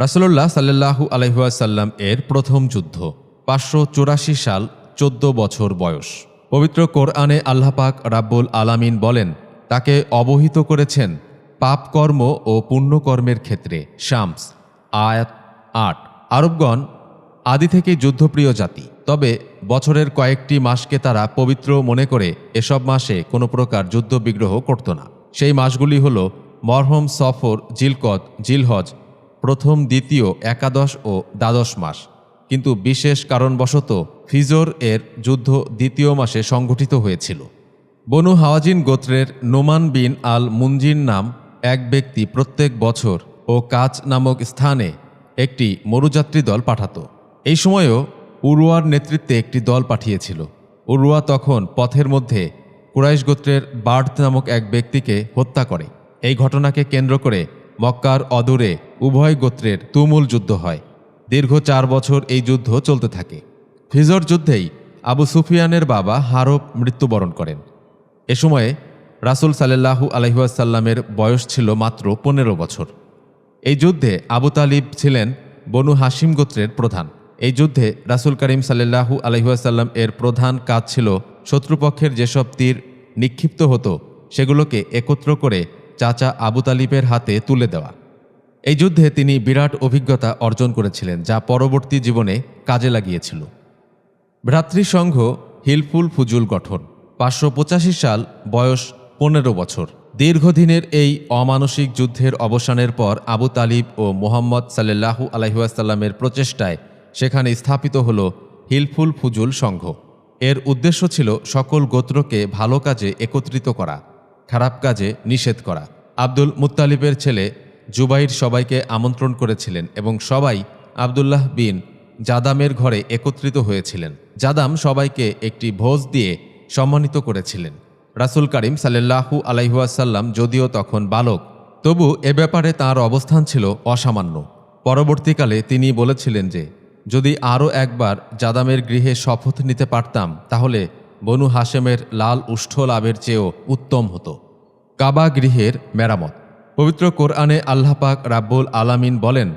রাসূলুল্লাহ সাল্লাল্লাহু আলাইহি ওয়াসাল্লাম এর প্রথম যুদ্ধ 584 সাল 14 বছর বয়স। পবিত্র কোরআনে আল্লাহ পাক রাব্বুল আলামিন বলেন, তাকে অবহিত করেছেন পাপকর্ম ও পুণ্যকর্মের ক্ষেত্রে। শামস আয়াত 8। আরবগণ আদি থেকেই যুদ্ধপ্রিয় জাতি, তবে বছরের কয়েকটি মাসকে তারা পবিত্র মনে করে এসব মাসে কোনো প্রকার যুদ্ধ বিগ্রহ করত না। সেই মাসগুলি হল মরহম, সফর, জিলকদ, জিলহজ, প্রথম, দ্বিতীয়, একাদশ ও দ্বাদশ মাস। কিন্তু বিশেষ কারণবশত ফিজর এর যুদ্ধ দ্বিতীয় মাসে সংঘটিত হয়েছিল। বনু হাওয়াজিন গোত্রের নোমান বিন আল মুনজির নাম এক ব্যক্তি প্রত্যেক বছর ও কাজ নামক স্থানে একটি মরুযাত্রী দল পাঠাত। এই সময়ও উরওয়ার নেতৃত্বে একটি দল পাঠিয়েছিল। উরওয়া তখন পথের মধ্যে কুরাইশ গোত্রের বার্ড নামক এক ব্যক্তিকে হত্যা করে। এই ঘটনাকে কেন্দ্র করে মক্কার অদূরে উভয় গোত্রের তুমুল যুদ্ধ হয়। দীর্ঘ 4 বছর এই যুদ্ধ চলতে থাকে। ফিজর যুদ্ধেই আবু সুফিয়ানের বাবা হারব মৃত্যুবরণ করেন। এ সময়ে রাসূল সাল্লাল্লাহু আলাইহি ওয়াসাল্লামের বয়স ছিল মাত্র 15 বছর। এই যুদ্ধে আবু তালিব ছিলেন বনু হাশিম গোত্রের প্রধান। এই যুদ্ধে রাসূল করিম সাল্লাল্লাহু আলাইহি ওয়াসাল্লাম এর প্রধান কাজ ছিল শত্রুপক্ষের যেসব তীর নিক্ষিপ্ত হতো সেগুলোকে একত্র করে চাচা আবু তালিবের হাতে তুলে দেওয়া। এই যুদ্ধে তিনি বিরাট অভিজ্ঞতা অর্জন করেছিলেন, যা পরবর্তী জীবনে কাজে লাগিয়েছিল। ভ্রাতৃসংঘ হিলফুল ফুজুল গঠন 585 সাল, বয়স 15 বছর। দীর্ঘদিনের এই অমানসিক যুদ্ধের অবসানের পর আবু তালিব ও মুহাম্মদ সাল্লাল্লাহু আলাইহি ওয়াসাল্লামের প্রচেষ্টায় সেখানে স্থাপিত হল হিলফুল ফুজুল সংঘ। এর উদ্দেশ্য ছিল সকল গোত্রকে ভালো কাজে একত্রিত করা, খারাপ কাজে নিষেধ করা। আব্দুল মুত্তালিবের ছেলে জুবাইর সবাইকে আমন্ত্রণ করেছিলেন এবং সবাই আবদুল্লাহ বিন জাদামের ঘরে একত্রিত হয়েছিলেন। জাদাম সবাইকে একটি ভোজ দিয়ে সম্মানিত করেছিলেন। রাসূল করিম সাল্লাল্লাহু আলাইহি ওয়াসাল্লাম যদিও তখন বালক, তবু এ ব্যাপারে তাঁর অবস্থান ছিল অসামান্য। পরবর্তীকালে তিনি বলেছিলেন যে, যদি আরও একবার জাদামের গৃহে শপথ নিতে পারতাম তাহলে বনু হাশেমের লাল উষ্ঠ লাভের চেয়েও উত্তম হতো। কাবা গৃহের মেরামত। পবিত্র কোরআনে আল্লাহ পাক রাব্বুল আলামিন বলেন,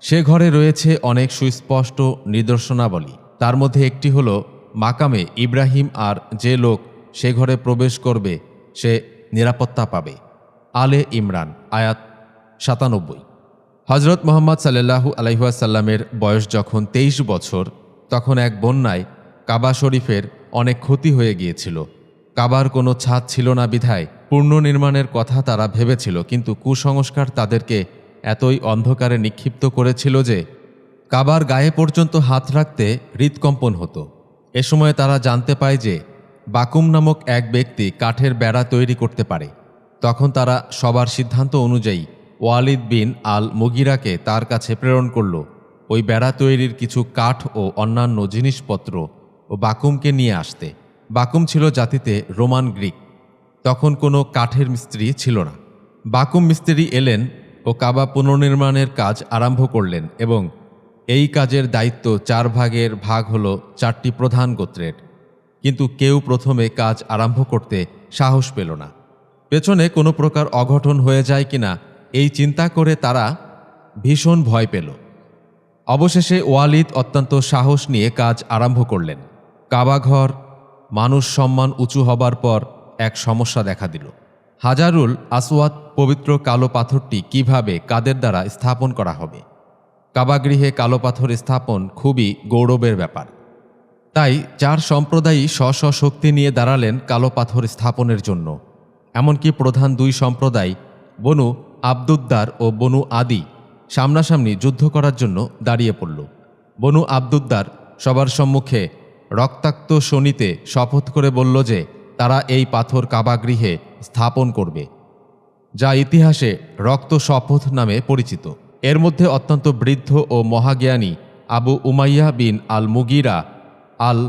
সে ঘরে রয়েছে অনেক সুস্পষ্ট নিদর্শনাবলী। তার মধ্যে একটি হল মাকামে ইব্রাহিম, আর যে লোক সে ঘরে প্রবেশ করবে সে নিরাপত্তা পাবে। আলে ইমরান আয়াত 97। হজরত মুহাম্মদ সাল্লাল্লাহু আলাইহি ওয়াসাল্লামের বয়স যখন 23 বছর, তখন এক বন্যায় কাবা শরীফের অনেক ক্ষতি হয়ে গিয়েছিল। কাবার কোনো ছাদ ছিল না বিধায় পুনর্নির্মাণের কথা তারা ভেবেছিল, কিন্তু কুসংস্কার তাদেরকে এতই অন্ধকারে নিক্ষিপ্ত করেছিল যে কাবার গায়ে পর্যন্ত হাত রাখতে হৃদকম্পন হতো। এ সময় তারা জানতে পায় যে বাকুম নামক এক ব্যক্তি কাঠের বেড়া তৈরি করতে পারে। তখন তারা সবার সিদ্ধান্ত অনুযায়ী ওয়ালিদ বিন আল মুগিরাকে তার কাছে প্রেরণ করল ওই বেড়া তৈরির কিছু কাঠ ও অন্যান্য জিনিসপত্র ও বাকুমকে নিয়ে আসতে। বাকুম ছিল জাতিতে রোমান গ্রিক। তখন কোনো কাঠের মিস্ত্রি ছিল না। বাকুম মিস্ত্রি এলেন ও কাবা পুনর্নির্মাণের কাজ আরম্ভ করলেন এবং এই কাজের দায়িত্ব 4 ভাগের ভাগ হল 4টি প্রধান গোত্রের। কিন্তু কেউ প্রথমে কাজ আরম্ভ করতে সাহস পেল না। পেছনে কোনো প্রকার অঘটন হয়ে যায় কিনা এই চিন্তা করে তারা ভীষণ ভয় পেল। অবশেষে ওয়ালিদ অত্যন্ত সাহস নিয়ে কাজ আরম্ভ করলেন। কাবাঘর মানুষ সম্মান উঁচু হবার পর এক সমস্যা দেখা দিল। হাজারুল আসওয়াদ পবিত্র কালো পাথরটি কিভাবে কাদের দ্বারা স্থাপন করা হবে? কাবাগৃহে কালো পাথর স্থাপন খুবই গৌরবের ব্যাপার। তাই 4 সম্প্রদায়ই স্ব শক্তি নিয়ে দাঁড়ালেন কালো পাথর স্থাপনের জন্য। এমনকি প্রধান 2 সম্প্রদায় বনু আব্দুদ্দার ও বনু আদি সামনাসামনি যুদ্ধ করার জন্য দাঁড়িয়ে পড়ল। বনু আব্দুদ্দার সবার সম্মুখে রক্তাক্ত শনিতে শপথ করে বলল যে তারা এই পাথর কাবাগৃহে স্থাপন করবে, যা ইতিহাসে রক্ত শপথ নামে পরিচিত। এর মধ্যে অত্যন্ত বৃদ্ধ ও মহাজ্ঞানী আবু উমাইয়া বিন আল মুগিরা আল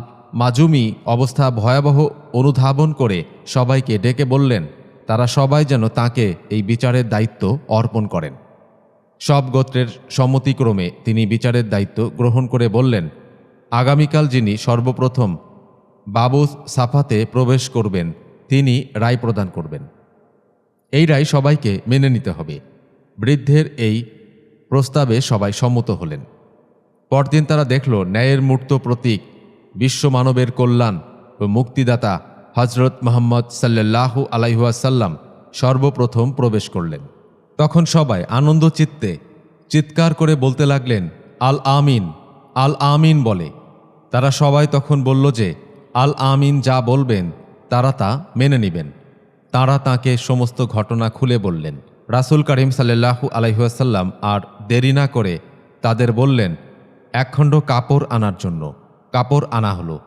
মাজুমি অবস্থা ভয়াবহ অনুধাবন করে সবাইকে ডেকে বললেন তারা সবাই যেন তাকে এই বিচারের দায়িত্ব অর্পণ করেন। সব গোত্রের সম্মতিক্রমে তিনি বিচারের দায়িত্ব গ্রহণ করে বললেন, আগামীকাল যিনি সর্বপ্রথম বাবু সাফাতে প্রবেশ করবেন তিনি রায় প্রদান করবেন। এই রায় সবাইকে মেনে নিতে হবে। বৃদ্ধের এই প্রস্তাবে সবাই সম্মত হলেন। পরদিন তারা দেখল ন্যায়ের মূর্ত প্রতীক, বিশ্ব মানবের কল্যাণ ও মুক্তিদাতা হজরত মুহাম্মদ সাল্লাল্লাহু আলাইহি ওয়াসাল্লাম সর্বপ্রথম প্রবেশ করলেন। তখন সবাই আনন্দ চিত্তে চিৎকার করে বলতে লাগলেন, আল আমিন, আল আমিন বলে। তারা সবাই তখন বলল যে আল আমিন যা বলবেন তারা তা মেনে নেবেন। তাঁরা তাঁকে সমস্ত ঘটনা খুলে বললেন। রাসূল করিম সাল্লাল্লাহু আলাইহি ওয়াসাল্লাম আর দেরি না করে তাদের বললেন, একখণ্ড কাপড় আনার জন্য। কাপড় আনা হলো।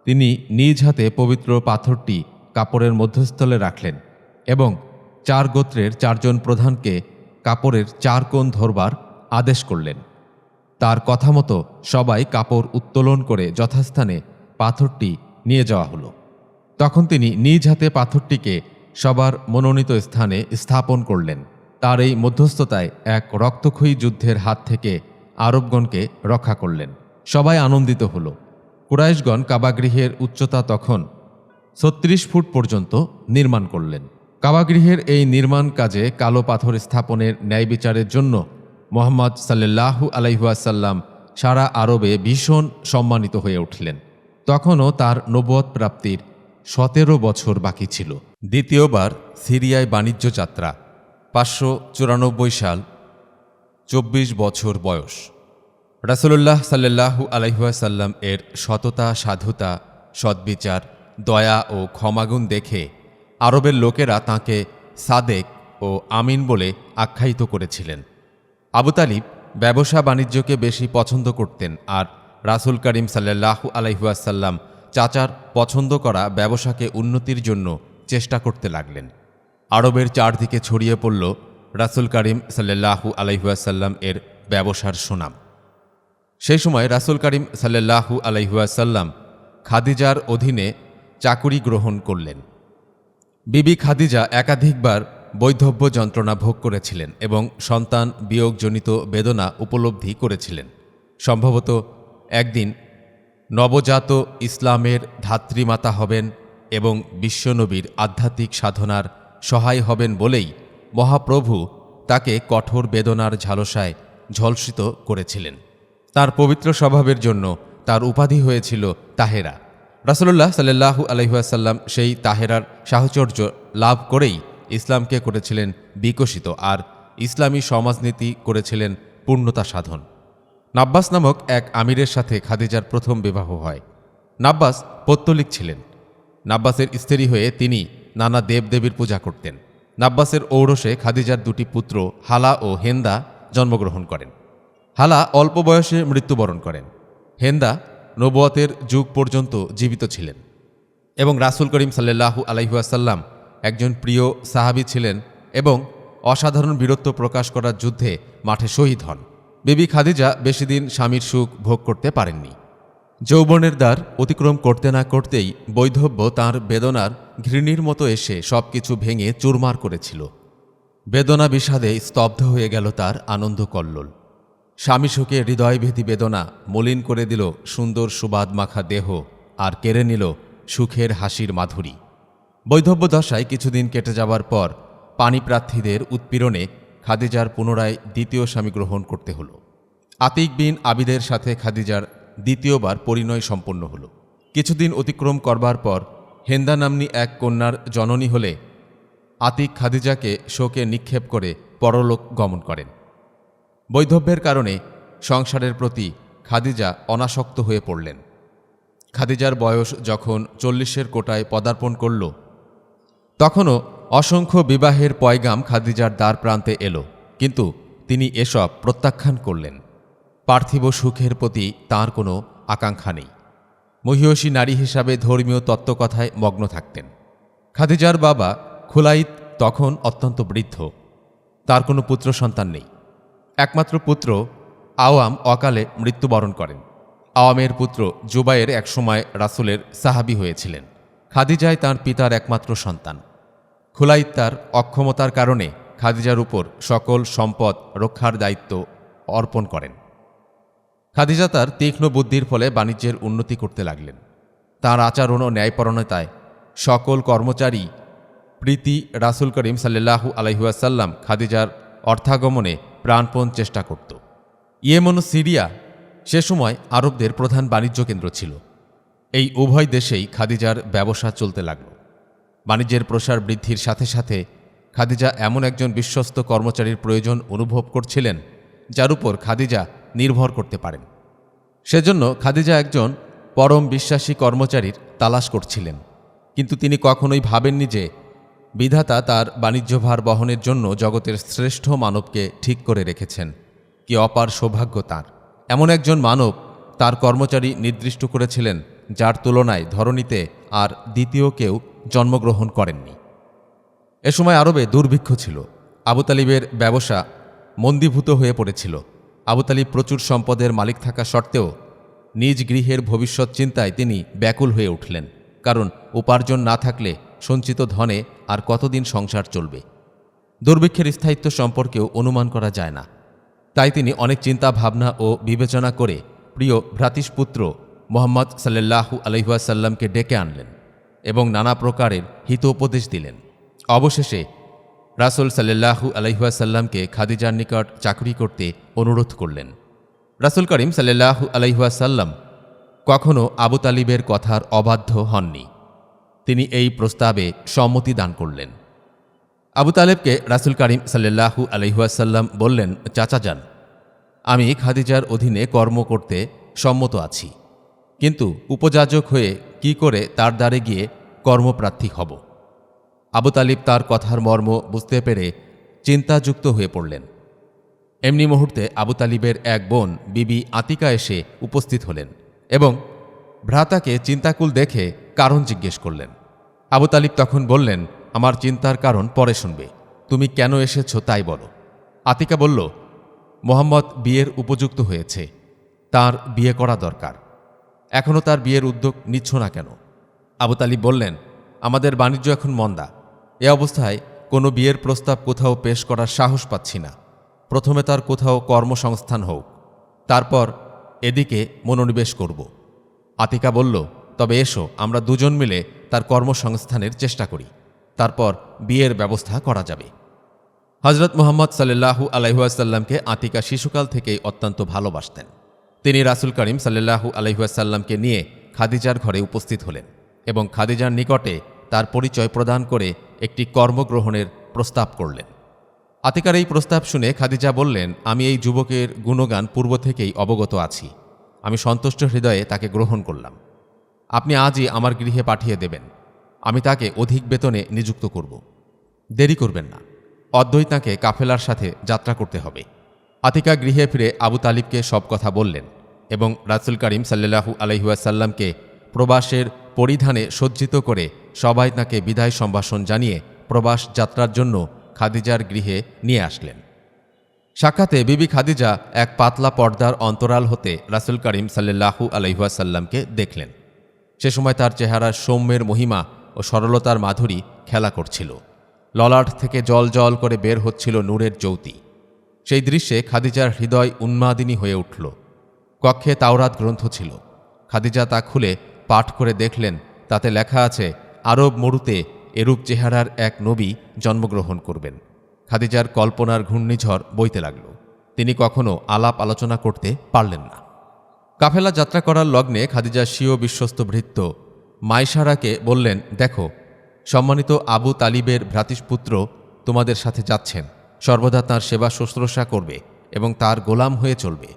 তিনি নিজ হাতে পবিত্র পাথরটি কাপড়ের মধ্যস্থলে রাখলেন এবং 4 গোত্রের 4 জন প্রধানকে কাপড়ের 4 কোণ ধরবার আদেশ করলেন। তার কথা মতো সবাই কাপড় উত্তোলন করে যথাস্থানে পাথরটি নিয়ে যাওয়া হলো। তখন তিনি নিজ হাতে পাথরটিকে সবার মনোনীত স্থানে স্থাপন করলেন। তার এই মধ্যস্থতায় এক রক্তক্ষয়ী যুদ্ধের হাত থেকে আরবগণকে রক্ষা করলেন। সবাই আনন্দিত হল। কুরাইশগণ কাবাগৃহের উচ্চতা তখন 36 ফুট পর্যন্ত নির্মাণ করলেন। কাবাগৃহের এই নির্মাণ কাজে কালো পাথর স্থাপনের ন্যায় বিচারের জন্য মুহাম্মদ সাল্লাল্লাহু আলাইহি ওয়াসাল্লাম সারা আরবে ভীষণ সম্মানিত হয়ে উঠলেন। তখনও তার নবুয়ত প্রাপ্তির 17 বছর বাকি ছিল। দ্বিতীয়বার সিরিয়ায় বাণিজ্য যাত্রা, 594 সাল, 24 বছর বয়স। রাসূলুল্লাহ সাল্লাল্লাহু আলাইহি ওয়াসাল্লাম এর সততা, সাধুতা, সদ্বিচার, দয়া ও ক্ষমাগুণ দেখে আরবের লোকেরা তাঁকে সাদেক ও আমিন বলে আখ্যায়িত করেছিলেন। আবু তালিব ব্যবসা বাণিজ্যকে বেশি পছন্দ করতেন আর রাসূল করিম সাল্লাল্লাহু আলাইহি ওয়াসাল্লাম চাচার পছন্দ করা ব্যবসাকে উন্নতির জন্য চেষ্টা করতে লাগলেন। আরবের চারদিকে ছড়িয়ে পড়ল রাসূল করিম সাল্লাল্লাহু আলাইহি ওয়াসাল্লাম এর ব্যবসার সুনাম। সেই সময় রাসূল করিম সাল্লাল্লাহু আলাইহি ওয়াসাল্লাম খাদিজার অধীনে চাকুরি গ্রহণ করলেন। বিবি খাদিজা একাধিকবার বৈধব্য যন্ত্রণা ভোগ করেছিলেন এবং সন্তান বিয়োগজনিত বেদনা উপলব্ধি করেছিলেন। সম্ভবত একদিন নবজাত ইসলামের ধাত্রীমাতা হবেন এবং বিশ্বনবীর আধ্যাত্মিক সাধনার সহায় হবেন বলেই মহাপ্রভু তাকে কঠোর বেদনার ঝালসায় ঝলসিত করেছিলেন। তার পবিত্র স্বভাবের জন্য তার উপাধি হয়েছিল তাহেরা। রাসূলুল্লাহ সাল্লাল্লাহু আলাইহি ওয়াসাল্লাম সেই তাহেরার সাহচর্য লাভ করেই ইসলামকে করেছিলেন বিকশিত আর ইসলামী সমাজনীতি করেছিলেন পূর্ণতা সাধন। নাব্বাস নামক এক আমিরের সাথে খাদিজার প্রথম বিবাহ হয়। নাব্বাস পৌত্তলিক ছিলেন। নাব্বাসের স্ত্রী হয়ে তিনি নানা দেবদেবীর পূজা করতেন। নাব্বাসের ঔরসে খাদিজার 2টি পুত্র হালা ও হেন্দা জন্মগ্রহণ করেন। হালা অল্প বয়সে মৃত্যুবরণ করেন। হেন্দা নবুয়তের যুগ পর্যন্ত জীবিত ছিলেন এবং রাসূল করিম সাল্লাল্লাহু আলাইহি ওয়াসাল্লাম একজন প্রিয় সাহাবী ছিলেন এবং অসাধারণ বীরত্ব প্রকাশ করার যুদ্ধে মাঠে শহীদ হন। বিবি খাদিজা বেশিদিন স্বামীর সুখ ভোগ করতে পারেননি। যৌবনের দ্বার অতিক্রম করতে না করতেই বৈধব্য তাঁর বেদনার ঘৃণীর মতো এসে সবকিছু ভেঙে চুরমার করেছিল। বেদনা বিষাদে স্তব্ধ হয়ে গেল তার আনন্দ কল্লোল। স্বামী শোকে হৃদয়ভেদী বেদনা মলিন করে দিল সুন্দর সুবাদ মাখা দেহ আর কেড়ে নিল সুখের হাসির মাধুরী। বৈধব্য দশায় কিছুদিন কেটে যাবার পর পানিপ্রার্থীদের উৎপীড়নে খাদিজার পুনরায় দ্বিতীয় স্বামী গ্রহণ করতে হল। আতিক বিন আবিদের সাথে খাদিজার দ্বিতীয়বার পরিণয় সম্পন্ন হল। কিছুদিন অতিক্রম করবার পর হেন্দা নাম্নী এক কন্যার জননী হলে আতিক খাদিজাকে শোকে নিক্ষেপ করে পরলোক গমন করেন। বৈধব্যের কারণে সংসারের প্রতি খাদিজা অনাসক্ত হয়ে পড়লেন। খাদিজার বয়স যখন 40-এর কোটায় পদার্পণ করল তখনও অসংখ্য বিবাহের পয়গাম খাদিজার দ্বার প্রান্তে এলো, কিন্তু তিনি এসব প্রত্যাখ্যান করলেন। পার্থিব সুখের প্রতি তাঁর কোনো আকাঙ্ক্ষা নেই। মহিয়সী নারী হিসাবে ধর্মীয় তত্ত্বকথায় মগ্ন থাকতেন। খাদিজার বাবা খুলাইদ তখন অত্যন্ত বৃদ্ধ। তার কোনো পুত্র সন্তান নেই। একমাত্র পুত্র আওয়াম অকালে মৃত্যুবরণ করেন। আওয়ামের পুত্র জুবায়ের একসময় রাসূলের সাহাবী হয়েছিলেন। খাদিজাই তাঁর পিতার একমাত্র সন্তান। খুলাইদ তার অক্ষমতার কারণে খাদিজার উপর সকল সম্পদ রক্ষার দায়িত্ব অর্পণ করেন। খাদিজা তার তীক্ষ্ণ বুদ্ধির ফলে বাণিজ্যের উন্নতি করতে লাগলেন। তাঁর আচরণ ও ন্যায়পরায়ণতায় সকল কর্মচারী প্রীতি রাসূল করিম সাল্লাল্লাহু আলাইহি ওয়াসাল্লাম খাদিজার অর্থাগমনে প্রাণপণ চেষ্টা করত। ইয়েমন ও সিরিয়া সে সময় আরবদের প্রধান বাণিজ্য কেন্দ্র ছিল। এই উভয় দেশেই খাদিজার ব্যবসা চলতে লাগল। বাণিজ্যের প্রসার বৃদ্ধির সাথে সাথে খাদিজা এমন একজন বিশ্বস্ত কর্মচারীর প্রয়োজন অনুভব করছিলেন যার উপর খাদিজা নির্ভর করতে পারেন। সেজন্য খাদিজা একজন পরম বিশ্বাসী কর্মচারীর তালাশ করছিলেন, কিন্তু তিনি কখনোই ভাবেননি যে বিধাতা তার বাণিজ্যভার বহনের জন্য জগতের শ্রেষ্ঠ মানবকে ঠিক করে রেখেছেন। কি অপার সৌভাগ্য তাঁর! এমন একজন মানব তার কর্মচারী নির্দিষ্ট করেছিলেন যার তুলনায় ধরণীতে আর দ্বিতীয় কেউ জন্মগ্রহণ করেননি। এ সময় আরবে দুর্ভিক্ষ ছিল। আবু তালিবের ব্যবসা মন্দীভূত হয়ে পড়েছিল। আবু তালিব প্রচুর সম্পদের মালিক থাকা সত্ত্বেও নিজ গৃহের ভবিষ্যৎ চিন্তায় তিনি ব্যাকুল হয়ে উঠলেন, কারণ উপার্জন না থাকলে সঞ্চিত ধনে আর কতদিন সংসার চলবে। দুর্ভিক্ষের স্থায়িত্ব সম্পর্কেও অনুমান করা যায় না। তাই তিনি অনেক চিন্তা ভাবনা ও বিবেচনা করে প্রিয় ভ্রাতুষ্পুত্র মুহাম্মদ সাল্লাল্লাহু আলাইহি ওয়াসাল্লামকে ডেকে আনলেন এবং নানা প্রকারের হিতোপদেশ দিলেন। অবশেষে রাসূল সাল্লাল্লাহু আলাইহি ওয়াসাল্লামকে খাদিজার নিকট চাকরি করতে অনুরোধ করলেন। রাসূল করিম সাল্লাল্লাহু আলাইহি ওয়াসাল্লাম কখনো আবু তালিবের কথার অবাধ্য হননি। তিনি এই প্রস্তাবে সম্মতি দান করলেন। আবু তালেবকে রাসূল করিম সাল্লাল্লাহু আলাইহি ওয়াসাল্লাম বললেন, চাচা যান, আমি খাদিজার অধীনে কর্ম করতে সম্মত আছি, কিন্তু উপযাজক হয়ে কি করে তার দ্বারে গিয়ে কর্মপ্রার্থী হব? আবু তালিব তার কথার মর্ম বুঝতে পেরে চিন্তাযুক্ত হয়ে পড়লেন। এমনি মুহূর্তে আবু তালিবের এক বোন বিবি আতিকা এসে উপস্থিত হলেন এবং ভ্রাতাকে চিন্তাকুল দেখে কারণ জিজ্ঞেস করলেন। আবু তালিব তখন বললেন, আমার চিন্তার কারণ পরে শুনবে, তুমি কেন এসেছ তাই বলো। আতিকা বলল, মোহাম্মদ বিয়ের উপযুক্ত হয়েছে, তার বিয়ে করা দরকার, এখনও তার বিয়ের উদ্যোগ নিচ্ছ না কেন? আবু তালিব বললেন, আমাদের বাণিজ্য এখন মন্দা, এ অবস্থায় কোনো বিয়ের প্রস্তাব কোথাও পেশ করার সাহস পাচ্ছি না। প্রথমে তার কোথাও কর্মসংস্থান হোক, তারপর এদিকে মনোনিবেশ করব। আতিকা বলল, তবে এসো আমরা দুজন মিলে তার কর্মসংস্থানের চেষ্টা করি, তারপর বিয়ের ব্যবস্থা করা যাবে। হজরত মুহাম্মদ সাল্লাল্লাহু আলাইহি ওয়াসাল্লামকে আতিকা শিশুকাল থেকেই অত্যন্ত ভালোবাসতেন। তিনি রাসূল করিম সাল্লাল্লাহু আলাইহি ওয়াসাল্লামকে নিয়ে খাদিজার ঘরে উপস্থিত হলেন এবং খাদিজার নিকটে তার পরিচয় প্রদান করে একটি কর্মগ্রহণের প্রস্তাব করলেন। আতিকার এই প্রস্তাব শুনে খাদিজা বললেন, আমি এই যুবকের গুণগান পূর্ব থেকেই অবগত আছি, আমি সন্তুষ্ট হৃদয়ে তাকে গ্রহণ করলাম। আপনি আজই আমার গৃহে পাঠিয়ে দেবেন, আমি তাকে অধিক বেতনে নিযুক্ত করব। দেরি করবেন না, অদ্যই তাঁকে কাফেলার সাথে যাত্রা করতে হবে। আতিকা গৃহে ফিরে আবু তালিবকে সব কথা বললেন এবং রাসূল করিম সাল্লাল্লাহু আলাইহি ওয়াসাল্লামকে প্রবাসের পরিধানে সজ্জিত করে সবাই তাঁকে বিদায় সম্ভাষণ জানিয়ে প্রবাস যাত্রার জন্য খাদিজার গৃহে নিয়ে আসলেন। সাক্ষাতে বিবি খাদিজা এক পাতলা পর্দার অন্তরাল হতে রাসূল করিম সাল্লাল্লাহু আলাইহি ওয়াসাল্লামকে দেখলেন। সে সময় তার চেহারার সৌম্যের মহিমা ও সরলতার মাধুরী খেলা করছিল। ললাট থেকে জল জল করে বের হচ্ছিল নূরের জ্যোতি। সেই দৃশ্যে খাদিজার হৃদয় উন্মাদিনী হয়ে উঠল। কক্ষে তাওরাত গ্রন্থ ছিল। খাদিজা তা খুলে পাঠ করে দেখলেন, তাতে লেখা আছে, আরব মরুতে এরূপ চেহারার এক নবী জন্মগ্রহণ করবেন। খাদিজার কল্পনার ঘূর্ণিঝড় বইতে লাগল। তিনি কখনো আলাপ আলোচনা করতে পারলেন না। কাফেলা যাত্রা করার লগ্নে খাদিজা স্বীয় বিশ্বস্ত ভৃত্য মাইসারাকে বললেন, দেখো, সম্মানিত আবু তালিবের ভ্রাতুষ্পুত্র তোমাদের সাথে যাচ্ছেন, সর্বদা তাঁর সেবা শুশ্রূষা করবে এবং তার গোলাম হয়ে চলবে।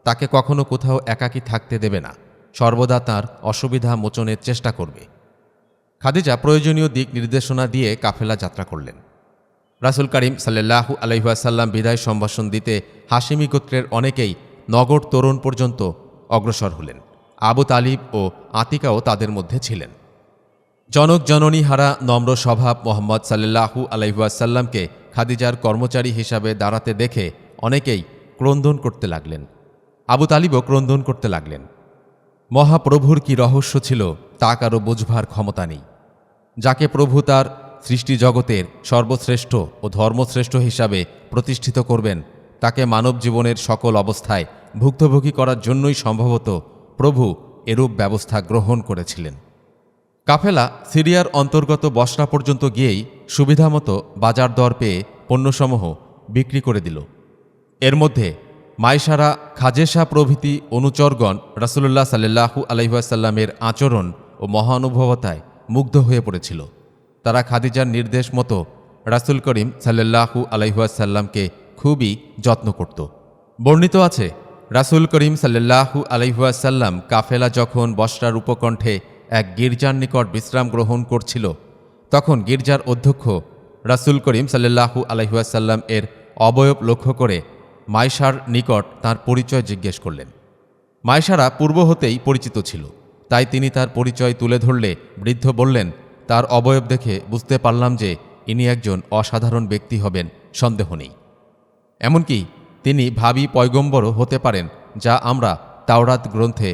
তাকে কখনো কোথাও একাকী থাকতে দেবে না, সর্বদা তাঁর অসুবিধা মোচনের চেষ্টা করবে। খাদিজা প্রয়োজনীয় দিক নির্দেশনা দিয়ে কাফেলা যাত্রা করলেন। রাসূল করিম সাল্লাল্লাহু আলাইহি ওয়াসাল্লাম বিদায় সম্ভাষণ দিতে হাশিমি গোত্রের অনেকেই নগর তরুণ পর্যন্ত অগ্রসর হলেন। আবু তালিব ও আতিকাও তাদের মধ্যে ছিলেন। জনক জননী হারা নম্র স্বভাব মোহাম্মদ সাল্লাল্লাহু আলাইহি ওয়াসাল্লামকে খাদিজার কর্মচারী হিসাবে দাঁড়াতে দেখে অনেকেই ক্রন্দন করতে লাগলেন। আবু তালিবও ক্রন্দন করতে লাগলেন। মহাপ্রভুর কি রহস্য ছিল তা কারও বুঝবার ক্ষমতা নেই। যাকে প্রভু তার সৃষ্টি জগতের সর্বশ্রেষ্ঠ ও ধর্মশ্রেষ্ঠ হিসাবে প্রতিষ্ঠিত করবেন, তাকে মানব জীবনের সকল অবস্থায় ভুক্তভোগী করার জন্যই সম্ভবত প্রভু এরূপ ব্যবস্থা গ্রহণ করেছিলেন। কাফেলা সিরিয়ার অন্তর্গত বসরা পর্যন্ত গিয়েই সুবিধামতো বাজার দর পেয়ে পণ্যসমূহ বিক্রি করে দিল। এর মধ্যে মাইসারা, খাজেসা প্রভৃতি অনুচরগণ রাসূলুল্লাহ সাল্লাল্লাহু আলাইহি ওয়াসাল্লামের আচরণ ও মহানুভবতায় মুগ্ধ হয়ে পড়েছিল। তারা খাদিজার নির্দেশ মতো রাসূল করিম সাল্লাল্লাহু আলাইহি ওয়াসাল্লামকে খুবই যত্ন করত। বর্ণিত আছে, রাসূল করিম সাল্লাল্লাহু আলাইহি ওয়াসাল্লাম কাফেলা যখন বসরার উপকণ্ঠে এক গির্জার নিকট বিশ্রাম গ্রহণ করছিল, তখন গির্জার অধ্যক্ষ রাসূল করিম সাল্লাল্লাহু আলাইহি ওয়াসাল্লাম এর অবয়ব লক্ষ্য করে মাইশার নিকট তার পরিচয় জিজ্ঞেস করলেন। মাইশারা পূর্ব হতেই পরিচিত ছিল, তাই তিনি তার পরিচয় তুলে ধরলে বৃদ্ধ বললেন, তার অবয়ব দেখে বুঝতে পারলাম যে ইনি একজন অসাধারণ ব্যক্তি হবেন, সন্দেহ নেই। এমনকি তিনি ভাবী পয়গম্বরও হতে পারেন, যা আমরা তাওরাত গ্রন্থে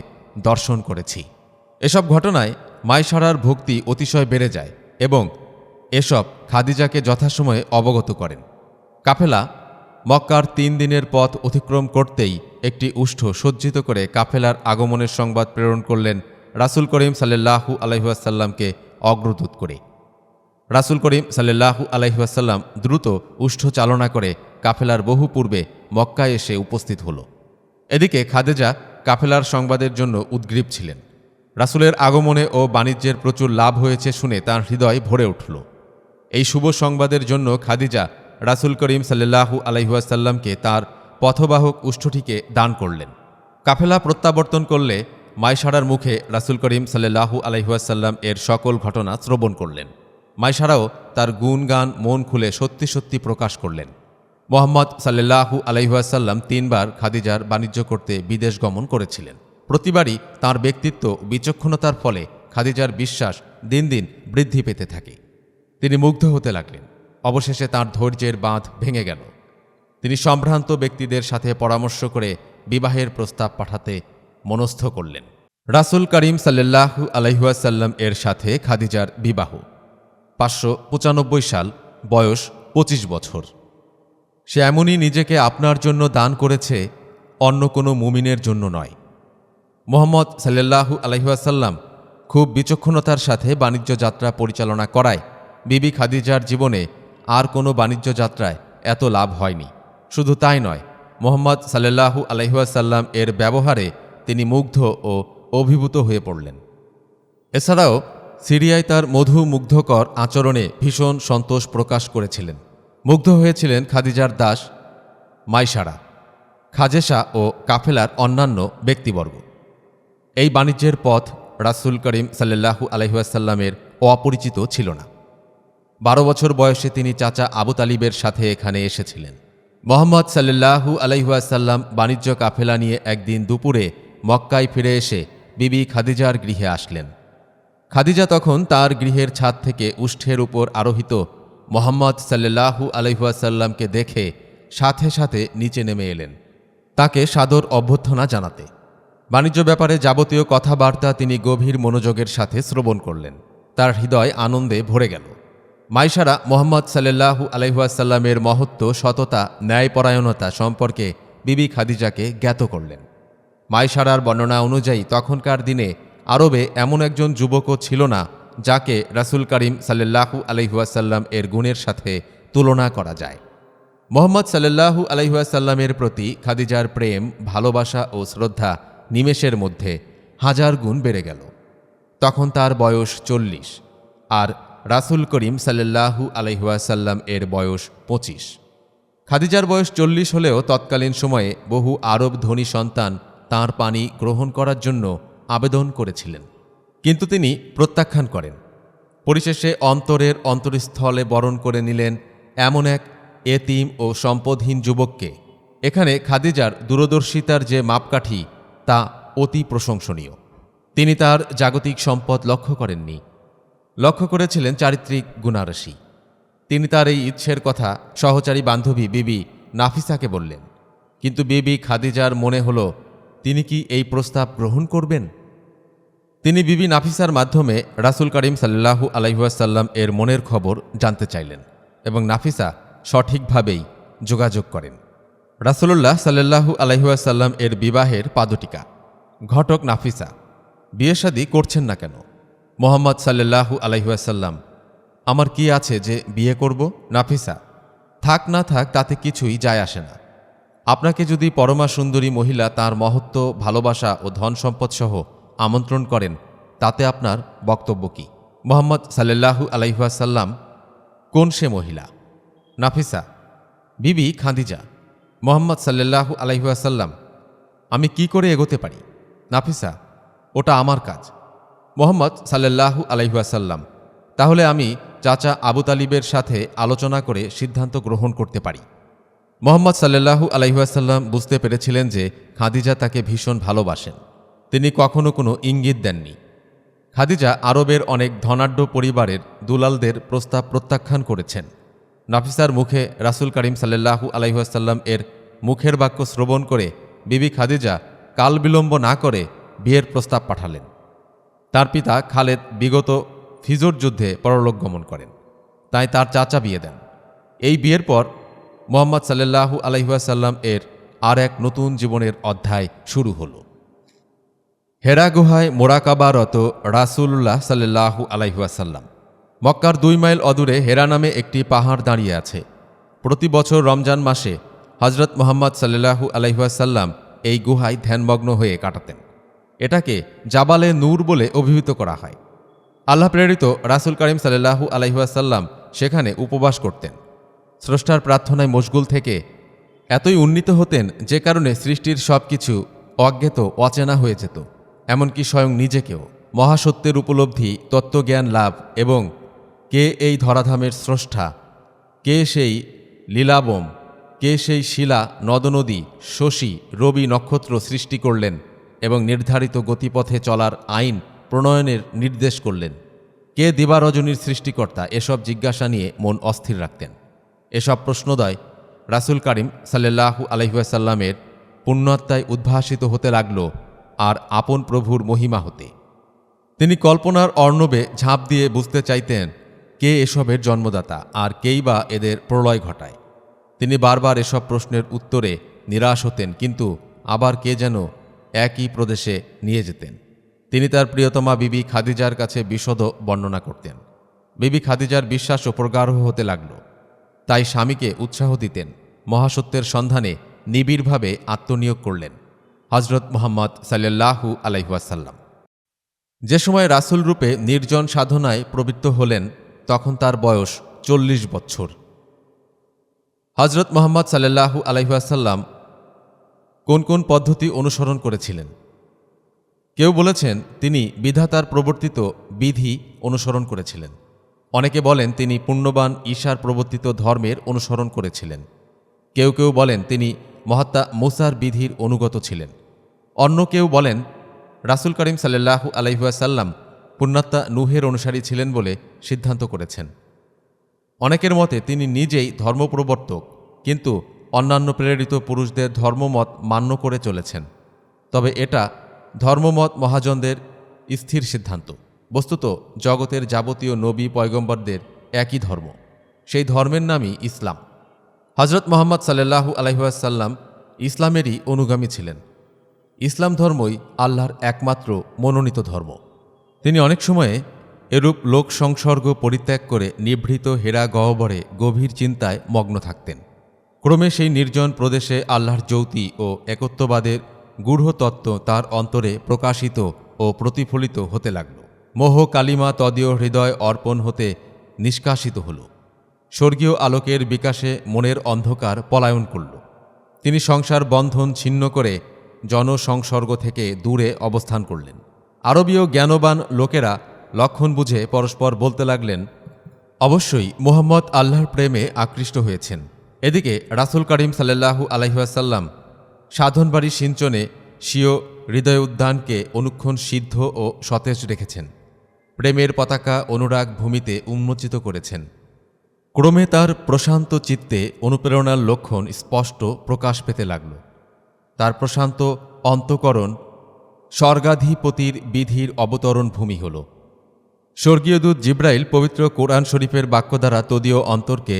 দর্শন করেছি। এসব ঘটনায় মাইশারার ভক্তি অতিশয় বেড়ে যায় এবং এসব খাদিজাকে যথাসময়ে অবগত করেন। কাফেলা মক্কার 3 দিনের পথ অতিক্রম করতেই একটি উষ্ঠ সজ্জিত করে কাফেলার আগমনের সংবাদ প্রেরণ করলেন রাসূল করিম সাল্লাল্লাহু আলাইহি ওয়াসাল্লামকে অগ্রদূত করে। রাসূল করিম সাল্লাল্লাহু আলাইহি ওয়াসাল্লাম দ্রুত উষ্ঠ চালনা করে কাফেলার বহু পূর্বে মক্কায় এসে উপস্থিত হল। এদিকে খাদিজা কাফেলার সংবাদের জন্য উদ্গ্রীব ছিলেন। রাসূলের আগমনে ও বাণিজ্যের প্রচুর লাভ হয়েছে শুনে তাঁর হৃদয় ভরে উঠল। এই শুভ সংবাদের জন্য খাদিজা রাসূল করিম সাল্লাল্লাহু আলাইহি ওয়াসাল্লামকে তাঁর পথবাহক উষ্ঠটিকে দান করলেন। কাফেলা প্রত্যাবর্তন করলে মাইশারার মুখে রাসূল করিম সাল্লাল্লাহু আলাইহি ওয়াসাল্লাম এর সকল ঘটনা শ্রবণ করলেন। মাইশারাও তার গুণগান মন খুলে সত্যি সত্যি প্রকাশ করলেন। মুহাম্মদ সাল্লাল্লাহু আলাইহি ওয়াসাল্লাম 3 বার খাদিজার বাণিজ্য করতে বিদেশ গমন করেছিলেন। প্রতিবারই তাঁর ব্যক্তিত্ব বিচক্ষণতার ফলে খাদিজার বিশ্বাস দিন দিন বৃদ্ধি পেতে থাকে। তিনি মুগ্ধ হতে লাগলেন। অবশেষে তাঁর ধৈর্যের বাঁধ ভেঙে গেল। তিনি সম্ভ্রান্ত ব্যক্তিদের সাথে পরামর্শ করে বিবাহের প্রস্তাব পাঠাতে মনস্থ করলেন। রাসূল করিম সাল্লাল্লাহু আলাইহি ওয়াসাল্লাম এর সাথে খাদিজার বিবাহ। 595 সাল, বয়স 25 বছর। সে এমনই নিজেকে আপনার জন্য দান করেছে, অন্য কোনো মুমিনের জন্য নয়। মুহাম্মদ সাল্লাল্লাহু আলাইহি ওয়াসাল্লাম খুব বিচক্ষণতার সাথে বাণিজ্য যাত্রা পরিচালনা করায় বিবি খাদিজার জীবনে আর কোনো বাণিজ্য যাত্রায় এত লাভ হয়নি। শুধু তাই নয়, মুহাম্মদ সাল্লাল্লাহু আলাইহি ওয়াসাল্লাম এর ব্যবহারে তিনি মুগ্ধ ও অভিভূত হয়ে পড়লেন। এছাড়াও সিরিয়ায় তার মুগ্ধকর আচরণে ভীষণ সন্তোষ প্রকাশ করেছিলেন। মুগ্ধ হয়েছিলেন খাদিজার দাস মাইশারা, খাজেসা ও কাফেলার অন্যান্য ব্যক্তিবর্গ। এই বাণিজ্যের পথ রাসূল করিম সাল্লাল্লাহু আলাইহি ওয়াসাল্লামের অপরিচিত ছিল না। 12 বছর বয়সে তিনি চাচা আবু তালিবের সাথে এখানে এসেছিলেন। মুহাম্মদ সাল্লাল্লাহু আলাইহি ওয়াসাল্লাম বাণিজ্য কাফেলা নিয়ে একদিন দুপুরে মক্কায় ফিরে এসে বিবি খাদিজার গৃহে আসলেন। খাদিজা তখন তার গৃহের ছাদ থেকে উষ্ঠের উপর আরোহিত মুহাম্মদ সাল্লাল্লাহু আলাইহি ওয়াসাল্লামকে দেখে সাথে সাথে নিচে নেমে এলেন তাকে সাদর অভ্যর্থনা জানাতে। বাণিজ্য ব্যাপারে যাবতীয় কথাবার্তা তিনি গভীর মনোযোগের সাথে শ্রবণ করলেন। তার হৃদয় আনন্দে ভরে গেল। মাইশারা মুহাম্মদ সাল্লাল্লাহু আলাইহি ওয়াসাল্লামের মহত্ব, সততা, ন্যায়পরায়ণতা সম্পর্কে বিবি খাদিজাকে জ্ঞাত করলেন। মাইশারার বর্ণনা অনুযায়ী তখনকার দিনে আরবে এমন একজন যুবকও ছিল না যাকে রাসূল করিম সাল্লাল্লাহু আলাইহি ওয়াসাল্লাম এর গুণের সাথে তুলনা করা যায়। মুহাম্মদ সাল্লাল্লাহু আলাইহি ওয়াসাল্লামের প্রতি খাদিজার প্রেম, ভালোবাসা ও শ্রদ্ধা নিমেষের মধ্যে 1000 গুণ বেড়ে গেল। তখন তার বয়স 40 আর রাসূল করিম সাল্লাল্লাহু আলাইহি ওয়াসাল্লাম এর বয়স 25। খাদিজার বয়স 40 হলেও তৎকালীন সময়ে বহু আরব ধনী সন্তান তাঁর পানি গ্রহণ করার জন্য আবেদন করেছিলেন, কিন্তু তিনি প্রত্যাখ্যান করেন। পরিশেষে অন্তরের অন্তরস্থলে বরণ করে নিলেন এমন এক এতিম ও সম্পদহীন যুবককে। এখানে খাদিজার দূরদর্শিতার যে মাপকাঠি তা অতি প্রশংসনীয়। তিনি তার জাগতিক সম্পদ লক্ষ্য করেননি, লক্ষ্য করেছিলেন চারিত্রিক গুণারাশি। তিনি তার এই ইচ্ছের কথা সহচারী বান্ধবী বিবি নাফিসাকে বললেন, কিন্তু বিবি খাদিজার মনে হল তিনি কি এই প্রস্তাব গ্রহণ করবেন। তিনি বিবি নাফিসার মাধ্যমে রাসূল করিম সাল্লাল্লাহু আলাইহি ওয়াসাল্লাম এর মনের খবর জানতে চাইলেন এবং নাফিসা সঠিকভাবেই যোগাযোগ করেন। রাসূলুল্লাহ সাল্লাল্লাহু আলাইহি ওয়াসাল্লাম এর বিবাহের পাদটিকা। ঘটক নাফিসা, বিয়ে শাদী করছেন না কেন? মুহাম্মদ সাল্লাল্লাহু আলাইহি ওয়াসাল্লাম, আমার কি আছে যে বিয়ে করব? নাফিসা, থাক না থাক তাতে কিছুই যায় আসে না। আপনাকে যদি পরমা সুন্দরী মহিলা তার মহত্ব, ভালোবাসা ও ধন সম্পদ সহ আমন্ত্রণ করেন, তাতে আপনার বক্তব্য কি? মুহাম্মদ সাল্লাল্লাহু আলাইহি ওয়াসাল্লাম কোন সে মহিলা? নাফিসা বিবি খাদিজা। মুহাম্মদ সাল্লাল্লাহু আলাইহি ওয়াসাল্লাম আমি কি করে এগোতে পারি? নাফিসা ওটা আমার কাজ। মুহাম্মদ সাল্লাল্লাহু আলাইহি ওয়াসাল্লাম তাহলে আমি চাচা আবু তালিবের সাথে আলোচনা করে সিদ্ধান্ত গ্রহণ করতে পারি। মুহাম্মদ সাল্লাল্লাহু আলাইহি ওয়াসাল্লাম বুঝতে পেরেছিলেন যে খাদিজা তাকে ভীষণ ভালোবাসেন। তিনি কখনো কোনো ইঙ্গিত দেননি। খাদিজা আরবের অনেক ধনাঢ্য পরিবারের দুলালদের প্রস্তাব প্রত্যাখ্যান করেছেন। নাফিসার মুখে রাসূল করিম সাল্লাল্লাহু আলাইহি ওয়াসাল্লাম এর মুখের বাক্য শ্রবণ করে বিবি খাদিজা কাল বিলম্ব না করে বিয়ের প্রস্তাব পাঠালেন। তার পিতা খালেদ বিগত ফিজর যুদ্ধে পরলোক গমন করেন, তাই তার চাচা বিয়ে দেন। এই বিয়ের পর মুহাম্মদ সাল্লাল্লাহু আলাইহি ওয়াসাল্লাম এর আর এক নতুন জীবনের অধ্যায় শুরু হল। হেরা গুহায় মোরাকাবারত রাসূলুল্লাহ সাল্লাল্লাহু আলাইহি ওয়াসাল্লাম। মক্কার 2 মাইল অদূরে হেরা নামে একটি পাহাড় দাঁড়িয়ে আছে। প্রতি বছর রমজান মাসে হযরত মুহাম্মদ সাল্লাল্লাহু আলাইহি ওয়াসাল্লাম এই গুহায় ধ্যানমগ্ন হয়ে কাটাতেন। এটাকে জাবালে নূর বলে অভিহিত করা হয়। আল্লাহ প্রেরিত রাসূল করিম সাল্লাল্লাহু আলাইহি ওয়াসাল্লাম সেখানে উপবাস করতেন। স্রষ্টার প্রার্থনায় মশগুল থেকে এতই উন্নীত হতেন যে কারণে সৃষ্টির সব কিছু অজ্ঞাত, অচেনা হয়ে যেত, এমনকি স্বয়ং নিজেকেও। মহাসত্যের উপলব্ধি, তত্ত্বজ্ঞান লাভ এবং কে এই ধরাধামের স্রষ্টা, কে সেই লীলাবম, কে সেই শিলা, নদনদী, শশী, রবি, নক্ষত্র সৃষ্টি করলেন এবং নির্ধারিত গতিপথে চলার আইন প্রণয়নের নির্দেশ করলেন, কে দিবারজনীর সৃষ্টিকর্তা, এসব জিজ্ঞাসা নিয়ে মন অস্থির রাখতেন। এসব প্রশ্নদয় রাসূল করিম সাল্লাল্লাহু আলাইহি ওয়াসাল্লামের পুণ্যাত্মায় উদ্ভাসিত হতে লাগল আর আপন প্রভুর মহিমা হতে। তিনি কল্পনার অর্ণবে ঝাঁপ দিয়ে বুঝতে চাইতেন কে এসবের জন্মদাতা আর কেই বা এদের প্রলয় ঘটায়। তিনি বারবার এসব প্রশ্নের উত্তরে নিরাশ হতেন, কিন্তু আবার কে যেন একই প্রদেশে নিয়ে যেতেন। তিনি তার প্রিয়তমা বিবি খাদিজার কাছে বিশদ বর্ণনা করতেন। বিবি খাদিজার বিশ্বাসও প্রগাঢ় হতে লাগল। তাই স্বামীকে উৎসাহ দিতেন। মহাসত্যের সন্ধানে নিবিড়ভাবে আত্মনিয়োগ করলেন হযরত মুহাম্মদ সাল্লাল্লাহু আলাইহি ওয়াসাল্লাম। যে সময় রাসূল রূপে নির্জন সাধনায় প্রবৃত্ত হলেন, তখন তার বয়স 40 বছর। হযরত মুহাম্মদ সাল্লাল্লাহু আলাইহি ওয়াসাল্লাম কোন কোন পদ্ধতি অনুসরণ করেছিলেন? কেউ বলেছেন তিনি বিধাতার প্রবর্তিত বিধি অনুসরণ করেছিলেন। অনেকে বলেন তিনি পুণ্যবান ঈশার প্রবর্তিত ধর্মের অনুসরণ করেছিলেন। কেউ কেউ বলেন তিনি মহাত্মা মুসার বিধির অনুগত ছিলেন। অন্য কেউ বলেন রাসূল করিম সাল্লাল্লাহু আলাইহি ওয়াসাল্লাম পুণ্যাত্মা নূহের অনুসারী ছিলেন বলে সিদ্ধান্ত করেছেন। অনেকের মতে তিনি নিজেই ধর্মপ্রবর্তক, কিন্তু অন্যান্য প্রেরিত পুরুষদের ধর্মমত মান্য করে চলেছেন। তবে এটা ধর্মমত মহাজনদের স্থির সিদ্ধান্ত। বস্তুত জগতের যাবতীয় নবী পয়গম্বরদের একই ধর্ম, সেই ধর্মের নামই ইসলাম। হযরত মুহাম্মদ সাল্লাল্লাহু আলাইহি ওয়াসাল্লাম ইসলামেরই অনুগামী ছিলেন। ইসলাম ধর্মই আল্লাহর একমাত্র মনোনীত ধর্ম। তিনি অনেক সময়ে এরূপ লোক সংসর্গ পরিত্যাগ করে নিভৃত হেরা গহ্বরে গভীর চিন্তায় মগ্ন থাকতেন। ক্রমে সেই নির্জন প্রদেশে আল্লাহর জ্যোতি ও একত্ববাদের গূঢ় তত্ত্ব তার অন্তরে প্রকাশিত ও প্রতিফলিত হতে লাগল। মোহ কালিমা তদীয় হৃদয় অর্পণ হতে নিষ্কাশিত হল। স্বর্গীয় আলোকের বিকাশে মনের অন্ধকার পলায়ন করল। তিনি সংসার বন্ধন ছিন্ন করে জনসংসর্গ থেকে দূরে অবস্থান করলেন। আরবীয় জ্ঞানবান লোকেরা লক্ষণ বুঝে পরস্পর বলতে লাগলেন, অবশ্যই মুহাম্মদ আল্লাহর প্রেমে আকৃষ্ট হয়েছেন। এদিকে রাসূল করিম সাল্লাল্লাহু আলাইহি ওয়াসাল্লাম সাধনবাড়ি সিঞ্চনে স্বীয় হৃদয় উদ্যানকে অনুক্ষণ সিদ্ধ ও সতেজ রেখেছেন। প্রেমের পতাকা অনুরাগ ভূমিতে উন্মোচিত করেছেন। ক্রমে তার প্রশান্ত চিত্তে অনুপ্রেরণার লক্ষণ স্পষ্ট প্রকাশ পেতে লাগল। তার প্রশান্ত অন্তঃকরণ স্বর্গাধিপতির বিধির অবতরণ ভূমি হল। স্বর্গীয় দূত জিব্রাইল পবিত্র কোরআন শরীফের বাক্য দ্বারা তদীয় অন্তরকে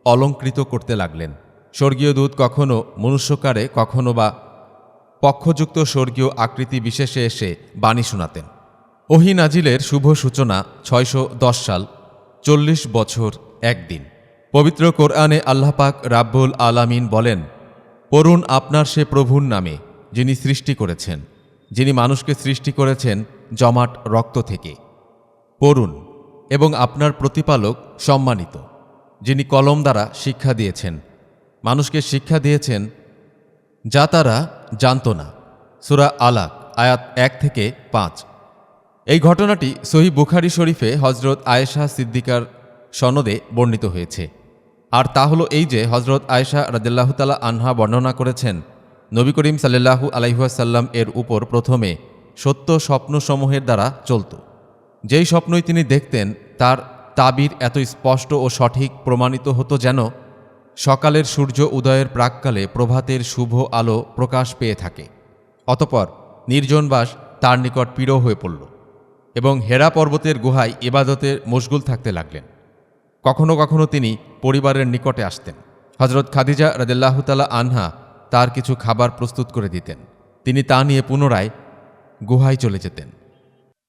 অলঙ্কৃত করতে লাগলেন। স্বর্গীয় দূত কখনো মনুষ্যকারে, কখনো বা পক্ষযুক্ত স্বর্গীয় আকৃতি বিশেষে এসে বাণী শোনাতেন। ওহী নাজিলের শুভ সূচনা 610 সাল, 40 বছর 1 দিন। পবিত্র কোরআনে আল্লাহ পাক রাব্বুল আলামিন বলেন, পড়ুন আপনার সে প্রভুর নামে, যিনি সৃষ্টি করেছেন, যিনি মানুষকে সৃষ্টি করেছেন জমাট রক্ত থেকে। পড়ুন, এবং আপনার প্রতিপালক সম্মানিত, যিনি কলম দ্বারা শিক্ষা দিয়েছেন, মানুষকে শিক্ষা দিয়েছেন যা তারা জানত না। সূরা আলাক আয়াত 1 থেকে 5। এই ঘটনাটি সহিহ বুখারী শরীফে হজরত আয়েশা সিদ্দিকার সনদে বর্ণিত হয়েছে। আর তা হলো এই যে, হজরত আয়েশা রাদিয়াল্লাহু তাআলা আনহা বর্ণনা করেছেন, নবী করিম সাল্লাল্লাহু আলাইহি ওয়াসাল্লাম এর উপর প্রথমে সত্য স্বপ্নসমূহের দ্বারা চলত। যেই স্বপ্নই তিনি দেখতেন তার তাবির এত স্পষ্ট ও সঠিক প্রমাণিত হতো যেন সকালের সূর্য উদয়ের প্রাক্কালে প্রভাতের শুভ আলো প্রকাশ পেয়ে থাকে। অতঃপর নির্জনবাস তার নিকট প্রিয় হয়ে পড়ল এবং হেরা পর্বতের গুহায় ইবাদতে মশগুল থাকতে লাগলেন। কখনো কখনো তিনি পরিবারের নিকটে আসতেন। হজরত খাদিজা রাদিয়াল্লাহু তাআলা আনহা তার কিছু খাবার প্রস্তুত করে দিতেন, তিনি তা নিয়ে পুনরায় গুহায় চলে যেতেন।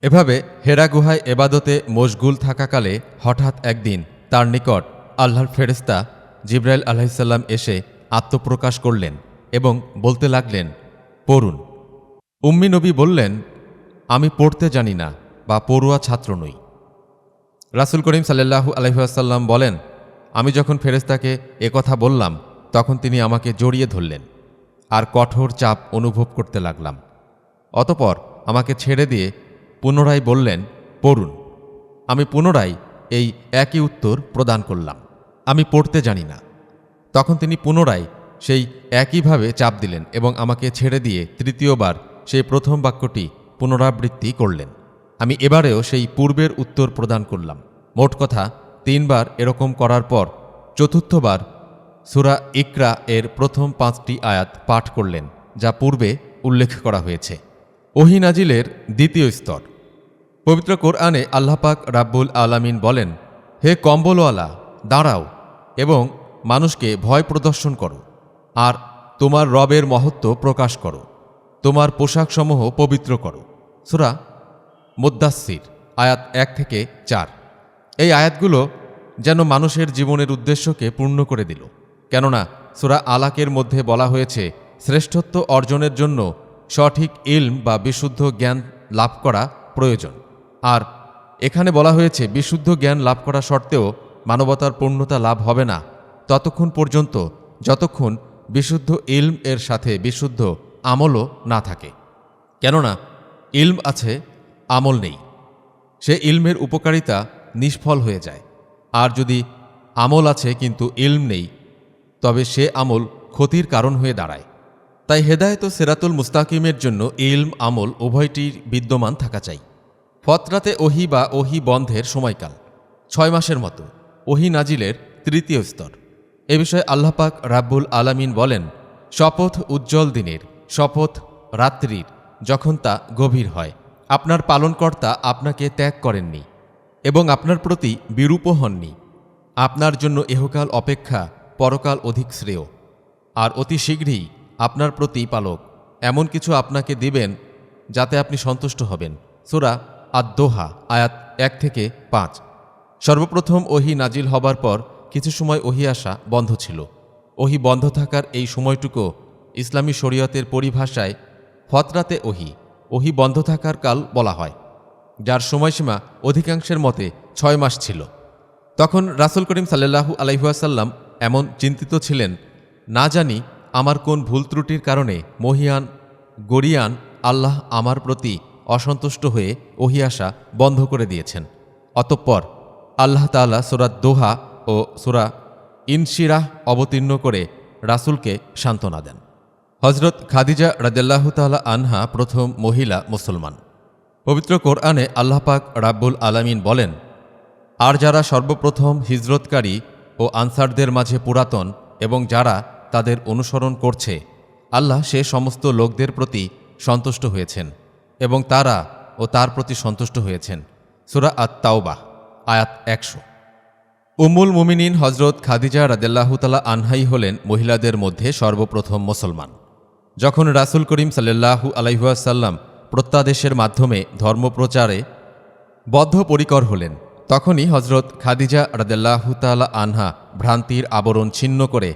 এভাবে হেরা গুহায় এবাদতে মশগুল থাকাকালে হঠাৎ একদিন তার নিকট আল্লাহর ফেরেশতা জিবরাইল আলাইহিসসালাম এসে আত্মপ্রকাশ করলেন এবং বলতে লাগলেন, পড়ুন। উম্মি নবী বললেন, আমি পড়তে জানি না বা পড়ুয়া ছাত্র নই। রাসূল করিম সাল্লাল্লাহু আলাইহি ওয়াসাল্লাম বলেন, আমি যখন ফেরেশতাকে একথা বললাম তখন তিনি আমাকে জড়িয়ে ধরলেন আর কঠোর চাপ অনুভব করতে লাগলাম। অতঃপর আমাকে ছেড়ে দিয়ে পুনরায় বললেন, পড়ুন। আমি পুনরায় এই একই উত্তর প্রদান করলাম, আমি পড়তে জানি না। তখন তিনি পুনরায় সেই একইভাবে চাপ দিলেন এবং আমাকে ছেড়ে দিয়ে তৃতীয়বার সেই প্রথম বাক্যটি পুনরাবৃত্তি করলেন। আমি এবারেও সেই পূর্বের উত্তর প্রদান করলাম। মোট কথা 3 বার এরকম করার পর চতুর্থবার সূরা ইকরা এর প্রথম 5টি আয়াত পাঠ করলেন, যা পূর্বে উল্লেখ করা হয়েছে। ওহী নাজিলের দ্বিতীয় স্তর। পবিত্র কোরআনে আল্লাহ পাক রাব্বুল আলামিন বলেন, হে কম্বলওয়ালা, দাঁড়াও এবং মানুষকে ভয় প্রদর্শন করো আর তোমার রবের মহত্ব প্রকাশ করো, তোমার পোশাকসমূহ পবিত্র করো। সূরা মুদ্দাসসির আয়াত 1 থেকে 4। এই আয়াতগুলো যেন মানুষের জীবনের উদ্দেশ্যকে পূর্ণ করে দিল, কেননা সূরা আলাকের মধ্যে বলা হয়েছে শ্রেষ্ঠত্ব অর্জনের জন্য সঠিক ইলম বা বিশুদ্ধ জ্ঞান লাভ করা প্রয়োজন। আর এখানে বলা হয়েছে বিশুদ্ধ জ্ঞান লাভ করা সত্ত্বেও মানবতার পূর্ণতা লাভ হবে না ততক্ষণ পর্যন্ত যতক্ষণ বিশুদ্ধ ইলম এর সাথে বিশুদ্ধ আমলও না থাকে। কেননা ইলম আছে, আমল নেই, সে ইলমের উপকারিতা নিষ্ফল হয়ে যায়। আর যদি আমল আছে কিন্তু ইলম নেই, তবে সে আমল ক্ষতির কারণ হয়ে দাঁড়ায়। তাই হেদায়েত ও সিরাতুল মুস্তাকিমের জন্য ইলম আমল উভয়টির বিদ্যমান থাকা চাই। ফতরাতে ওহী বা ওহী বন্ধের সময়কাল 6 মাসের মতো। ওহী নাজিলের তৃতীয় স্তর। এ বিষয়ে আল্লাহ পাক রাব্বুল আলামিন বলেন, শপথ উজ্জ্বল দিনের, শপথ রাত্রির, যখন তা গভীর হয়। আপনার পালনকর্তা আপনাকে ত্যাগ করেননি এবং আপনার প্রতি বিরূপ হননি। আপনার জন্য ইহকাল অপেক্ষা পরকাল অধিক শ্রেয়। আর অতি শীঘ্রই আপনার প্রতিপালক এমন কিছু আপনাকে দিবেন যাতে আপনি সন্তুষ্ট হবেন। সূরা আদ-দোহা আয়াত 1 থেকে 5। সর্বপ্রথম ওহী নাজিল হবার পর কিছু সময় ওহী আসা বন্ধ ছিল। ওহী বন্ধ থাকার এই সময়টুকু ইসলামী শরীয়তের পরিভাষায় ফতরাতে ওহী বন্ধ থাকার কাল বলা হয়, যার সময়সীমা অধিকাংশের মতে 6 মাস ছিল। তখন রাসূল করিম সাল্লাল্লাহু আলাইহি ওয়াসাল্লাম এমন চিন্তিত ছিলেন, না জানি আমার কোন ভুল ত্রুটির কারণে মহিয়ান গরিয়ান আল্লাহ আমার প্রতি অসন্তুষ্ট হয়ে ওহী আসা বন্ধ করে দিয়েছেন। অতঃপর আল্লাহ তাআলা সূরা দোহা ও সূরা ইনশিরাহ অবতীর্ণ করে রাসূলকে সান্ত্বনা দেন। হজরত খাদিজা রাদিয়াল্লাহু তাআলা আনহা প্রথম মহিলা মুসলমান। পবিত্র কোরআনে আল্লাহ পাক রাব্বুল আলামিন বলেন, আর যারা সর্বপ্রথম হিজরতকারী ও আনসারদের মাঝে পুরাতন এবং যারা তাদের অনুসরণ করছে, আল্লাহ সে সমস্ত লোকদের প্রতি সন্তুষ্ট হয়েছেন এবং তারা ও তার প্রতি সন্তুষ্ট হয়েছেন। সূরা আত-তাওবাহ আয়াত 100। উম্মুল মুমিনিন হজরত খাদিজা রাদিয়াল্লাহু তাআলা আনহাই হলেন মহিলাদের মধ্যে সর্বপ্রথম মুসলমান। যখন রাসূল করিম সাল্লাল্লাহু আলাইহি ওয়াসাল্লাম প্রত্যাদেশের মাধ্যমে ধর্মপ্রচারে বদ্ধপরিকর হলেন, তখনই হজরত খাদিজা রাদিয়াল্লাহু তাআলা আনহা ভ্রান্তির আবরণ ছিন্ন করে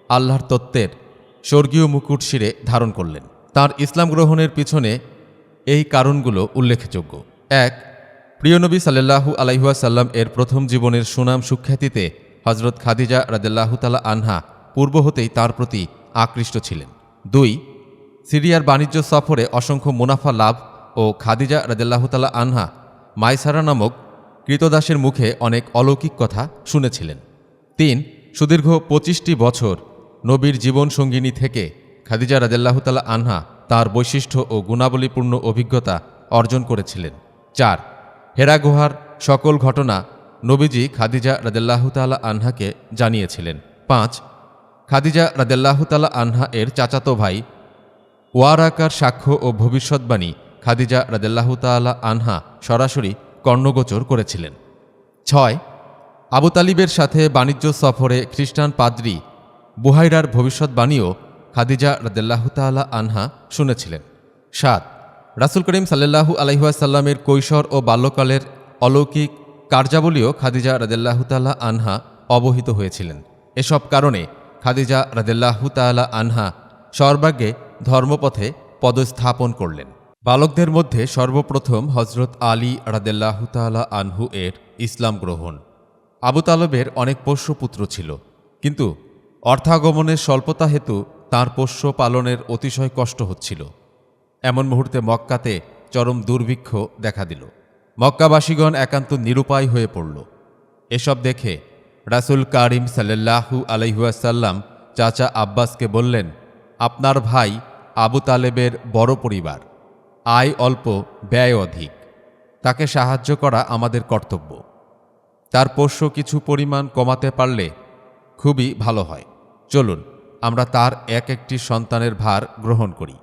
আল্লাহর তত্ত্বের স্বর্গীয় মুকুট শিরে ধারণ করলেন। তার ইসলাম গ্রহণের পিছনে এই কারণগুলো উল্লেখযোগ্য। ১. প্রিয় নবী সাল্লাল্লাহু আলাইহি ওয়াসাল্লাম এর প্রথম জীবনের সুনাম সুখ্যাতিতে হজরত খাদিজা রাদিয়াল্লাহু তাআলা আনহা পূর্ব হতেই তার প্রতি আকৃষ্ট ছিলেন। 2. সিরিয়ার বাণিজ্য সফরে অসংখ্য মুনাফা লাভ ও খাদিজা রাদিয়াল্লাহু তাআলা আনহা মাইসারা নামক কৃতদাসের মুখে অনেক অলৌকিক কথা শুনেছিলেন। 3. সুদীর্ঘ 25টি বছর নবীর জীবন সঙ্গিনী থেকে খাদিজা রাদিয়াল্লাহু তাআলা আনহা তার বৈশিষ্ট্য ও গুণাবলীপূর্ণ অভিজ্ঞতা অর্জন করেছিলেন। 4. হেরা গুহার সকল ঘটনা নবীজি খাদিজা রাদিয়াল্লাহু তাআলা আনহাকে জানিয়েছিলেন। 5. খাদিজা রাদিয়াল্লাহু তাআলা আনহা এর চাচাতো ভাই ওয়ারাকার সাক্ষ্য ও ভবিষ্যৎবাণী খাদিজা রাদিয়াল্লাহু তাআলা আনহা সরাসরি কর্ণগোচর করেছিলেন। 6. আবু তালিবের সাথে বাণিজ্য সফরে খ্রিস্টান পাদ্রী বুহাইরার ভবিষ্যৎবাণীও খাদিজা রাদিয়াল্লাহু তাআলা আনহা শুনেছিলেন। 7. রাসূল করিম সাল্লাল্লাহু আলাইহি ওয়াসাল্লামের কৈশোর ও বাল্যকালের অলৌকিক কার্যাবলীও খাদিজা রাদিয়াল্লাহু তাআলা আনহা অবহিত হয়েছিলেন। এসব কারণে খাদিজা রাদিয়াল্লাহু তাআলা আনহা সর্বাগ্যে ধর্মপথে পদস্থাপন করলেন। বালকদের মধ্যে সর্বপ্রথম হজরত আলী রাদিয়াল্লাহু তাআলা আনহু এর ইসলাম গ্রহণ। আবু তালেবের অনেক পোষ্যপুত্র ছিল, কিন্তু অর্থাগমনের স্বল্পতা হেতু তাঁর পোষ্য পালনের অতিশয় কষ্ট হচ্ছিল। এমন মুহূর্তে মক্কাতে চরম দুর্ভিক্ষ দেখা দিল। মক্কাবাসীগণ একান্ত নিরুপায় হয়ে পড়ল। এসব দেখে রাসূল কারীম সাল্লাল্লাহু আলাইহি ওয়াসাল্লাম চাচা আব্বাসকে বললেন, আপনার ভাই আবু তালেবের বড় পরিবার, আয় অল্প ব্যয় অধিক, তাকে সাহায্য করা আমাদের কর্তব্য। তার পোষ্য কিছু পরিমাণ কমাতে পারলে খুবই ভালো হয়। চলুন আমরা তার এক একটি সন্তানের ভার গ্রহণ করি।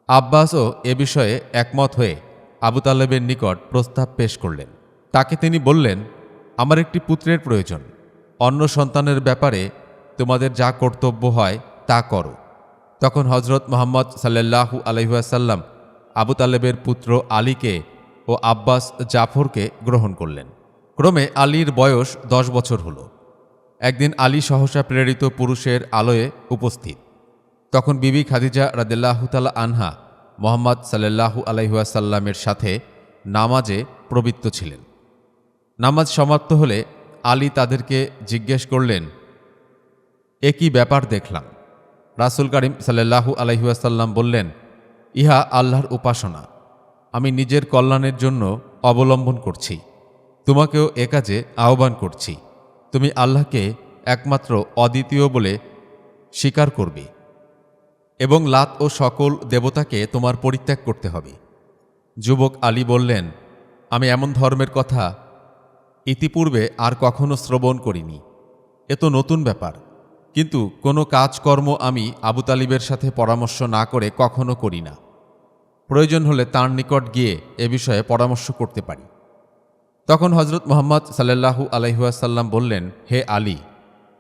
আব্বাসও এ বিষয়ে একমত হয়ে আবু তালেবের নিকট প্রস্তাব পেশ করলেন। তাকে তিনি বললেন, আমার একটি পুত্রের প্রয়োজন, অন্য সন্তানের ব্যাপারে তোমাদের যা কর্তব্য হয় তা করো। তখন হজরত মুহাম্মদ সাল্লাল্লাহু আলাইহি ওয়াসাল্লাম আবু তালেবের পুত্র আলীকে ও আব্বাস জাফরকে গ্রহণ করলেন। ক্রমে আলীর বয়স 10 বছর হল। একদিন আলী সহসা প্রেরিত পুরুষের আলোয়ে উপস্থিত। তখন বিবি খাদিজা রাদিয়াল্লাহু তাআলা আনহা মুহাম্মদ সাল্লাল্লাহু আলাইহি ওয়াসাল্লামের সাথে নামাজে প্রবৃত্ত ছিলেন। নামাজ সমাপ্ত হলে আলী তাদেরকে জিজ্ঞেস করলেন, এ কি ব্যাপার দেখলাম? রাসূল করিম সাল্লাল্লাহু আলাইহি ওয়াসাল্লাম বললেন, ইহা আল্লাহর উপাসনা, আমি নিজের কল্যাণের জন্য অবলম্বন করছি। তোমাকেও এ কাজে আহ্বান করছি। তুমি আল্লাহকে একমাত্র অদ্বিতীয় বলে স্বীকার করবে এবং লাত ও সকল দেবতাকে তোমার পরিত্যাগ করতে হবে। যুবক আলী বললেন, আমি এমন ধর্মের কথা ইতিপূর্বে আর কখনো শ্রবণ করিনি, এ তো নতুন ব্যাপার। কিন্তু কোনো কাজকর্ম আমি আবু তালিবের সাথে পরামর্শ না করে কখনো করি না। প্রয়োজন হলে তাঁর নিকট গিয়ে এ বিষয়ে পরামর্শ করতে পারি। তখন হজরত মুহাম্মদ সাল্লাল্লাহু আলাইহি ওয়াসাল্লাম বললেন, হে আলী,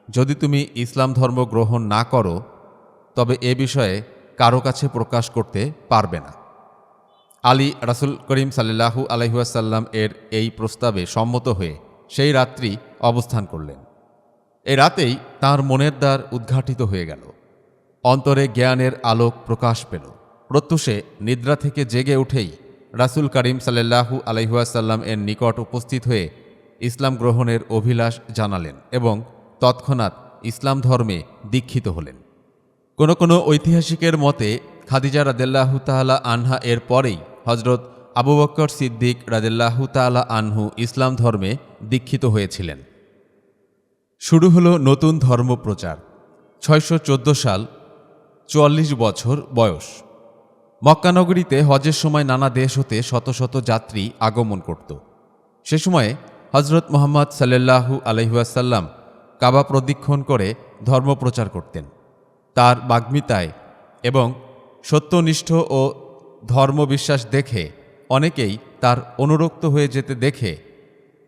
যদি তুমি ইসলাম ধর্ম গ্রহণ না করো তবে এ বিষয়ে কারো কাছে প্রকাশ করতে পারবে না। আলী রাসূল করিম সাল্লাল্লাহু আলাইহি ওয়াসাল্লাম এর এই প্রস্তাবে সম্মত হয়ে সেই রাত্রি অবস্থান করলেন। এই রাতেই তাঁর মনের দ্বার উদ্ঘাটিত হয়ে গেল, অন্তরে জ্ঞানের আলোক প্রকাশ পেল। প্রত্যুষে নিদ্রা থেকে জেগে উঠেই রাসূল করিম সাল্লাল্লাহু আলাইহি ওয়াসাল্লাম এর নিকট উপস্থিত হয়ে ইসলাম গ্রহণের অভিলাষ জানালেন এবং তৎক্ষণাৎ ইসলাম ধর্মে দীক্ষিত হলেন। কোনো কোনো ঐতিহাসিকের মতে খাদিজা রাদিয়াল্লাহু তাআলা আনহা এর পরেই হজরত আবু বকর সিদ্দিক রাদিয়াল্লাহু তাআলা আনহু ইসলাম ধর্মে দীক্ষিত হয়েছিলেন। শুরু হলো নতুন ধর্মপ্রচার। 614 সাল, 44 বছর বয়স। মক্কানগরীতে হজের সময় নানা দেশ হতে শত শত যাত্রী আগমন করত। সে সময়ে হজরত মুহাম্মদ সাল্লাল্লাহু আলাইহি ওয়াসাল্লাম কাবা প্রদক্ষিণ করে ধর্মপ্রচার করতেন। তার বাগ্মিতায় এবং সত্যনিষ্ঠ ও ধর্মবিশ্বাস দেখে অনেকেই তার অনুরক্ত হয়ে যেতে দেখে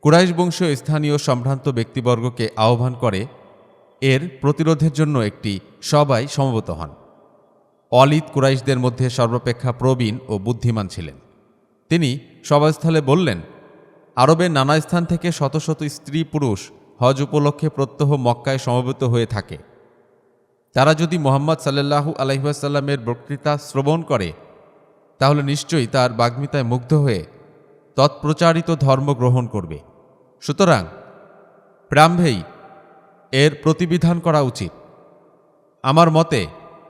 কুরাইশ বংশীয় স্থানীয় সম্ভ্রান্ত ব্যক্তিবর্গকে আহ্বান করে এর প্রতিরোধের জন্য একটি সভায় সমবেত হন। ওয়ালিদ কুরাইশদের মধ্যে সর্বাপেক্ষা প্রবীণ ও বুদ্ধিমান ছিলেন। তিনি সভাস্থলে বললেন, আরবের নানা স্থান থেকে শত শত স্ত্রী পুরুষ হজ উপলক্ষে প্রত্যহ মক্কায় সমবেত হয়ে থাকে। তারা যদি মুহাম্মদ সাল্লাল্লাহু আলাইহি ওয়াসাল্লামের বক্তৃতা শ্রবণ করে তাহলে নিশ্চয়ই তার বাগ্মিতায় মুগ্ধ হয়ে তৎপ্রচারিত ধর্ম গ্রহণ করবে। সুতরাং প্রারম্ভেই এর প্রতিবিধান করা উচিত। আমার মতে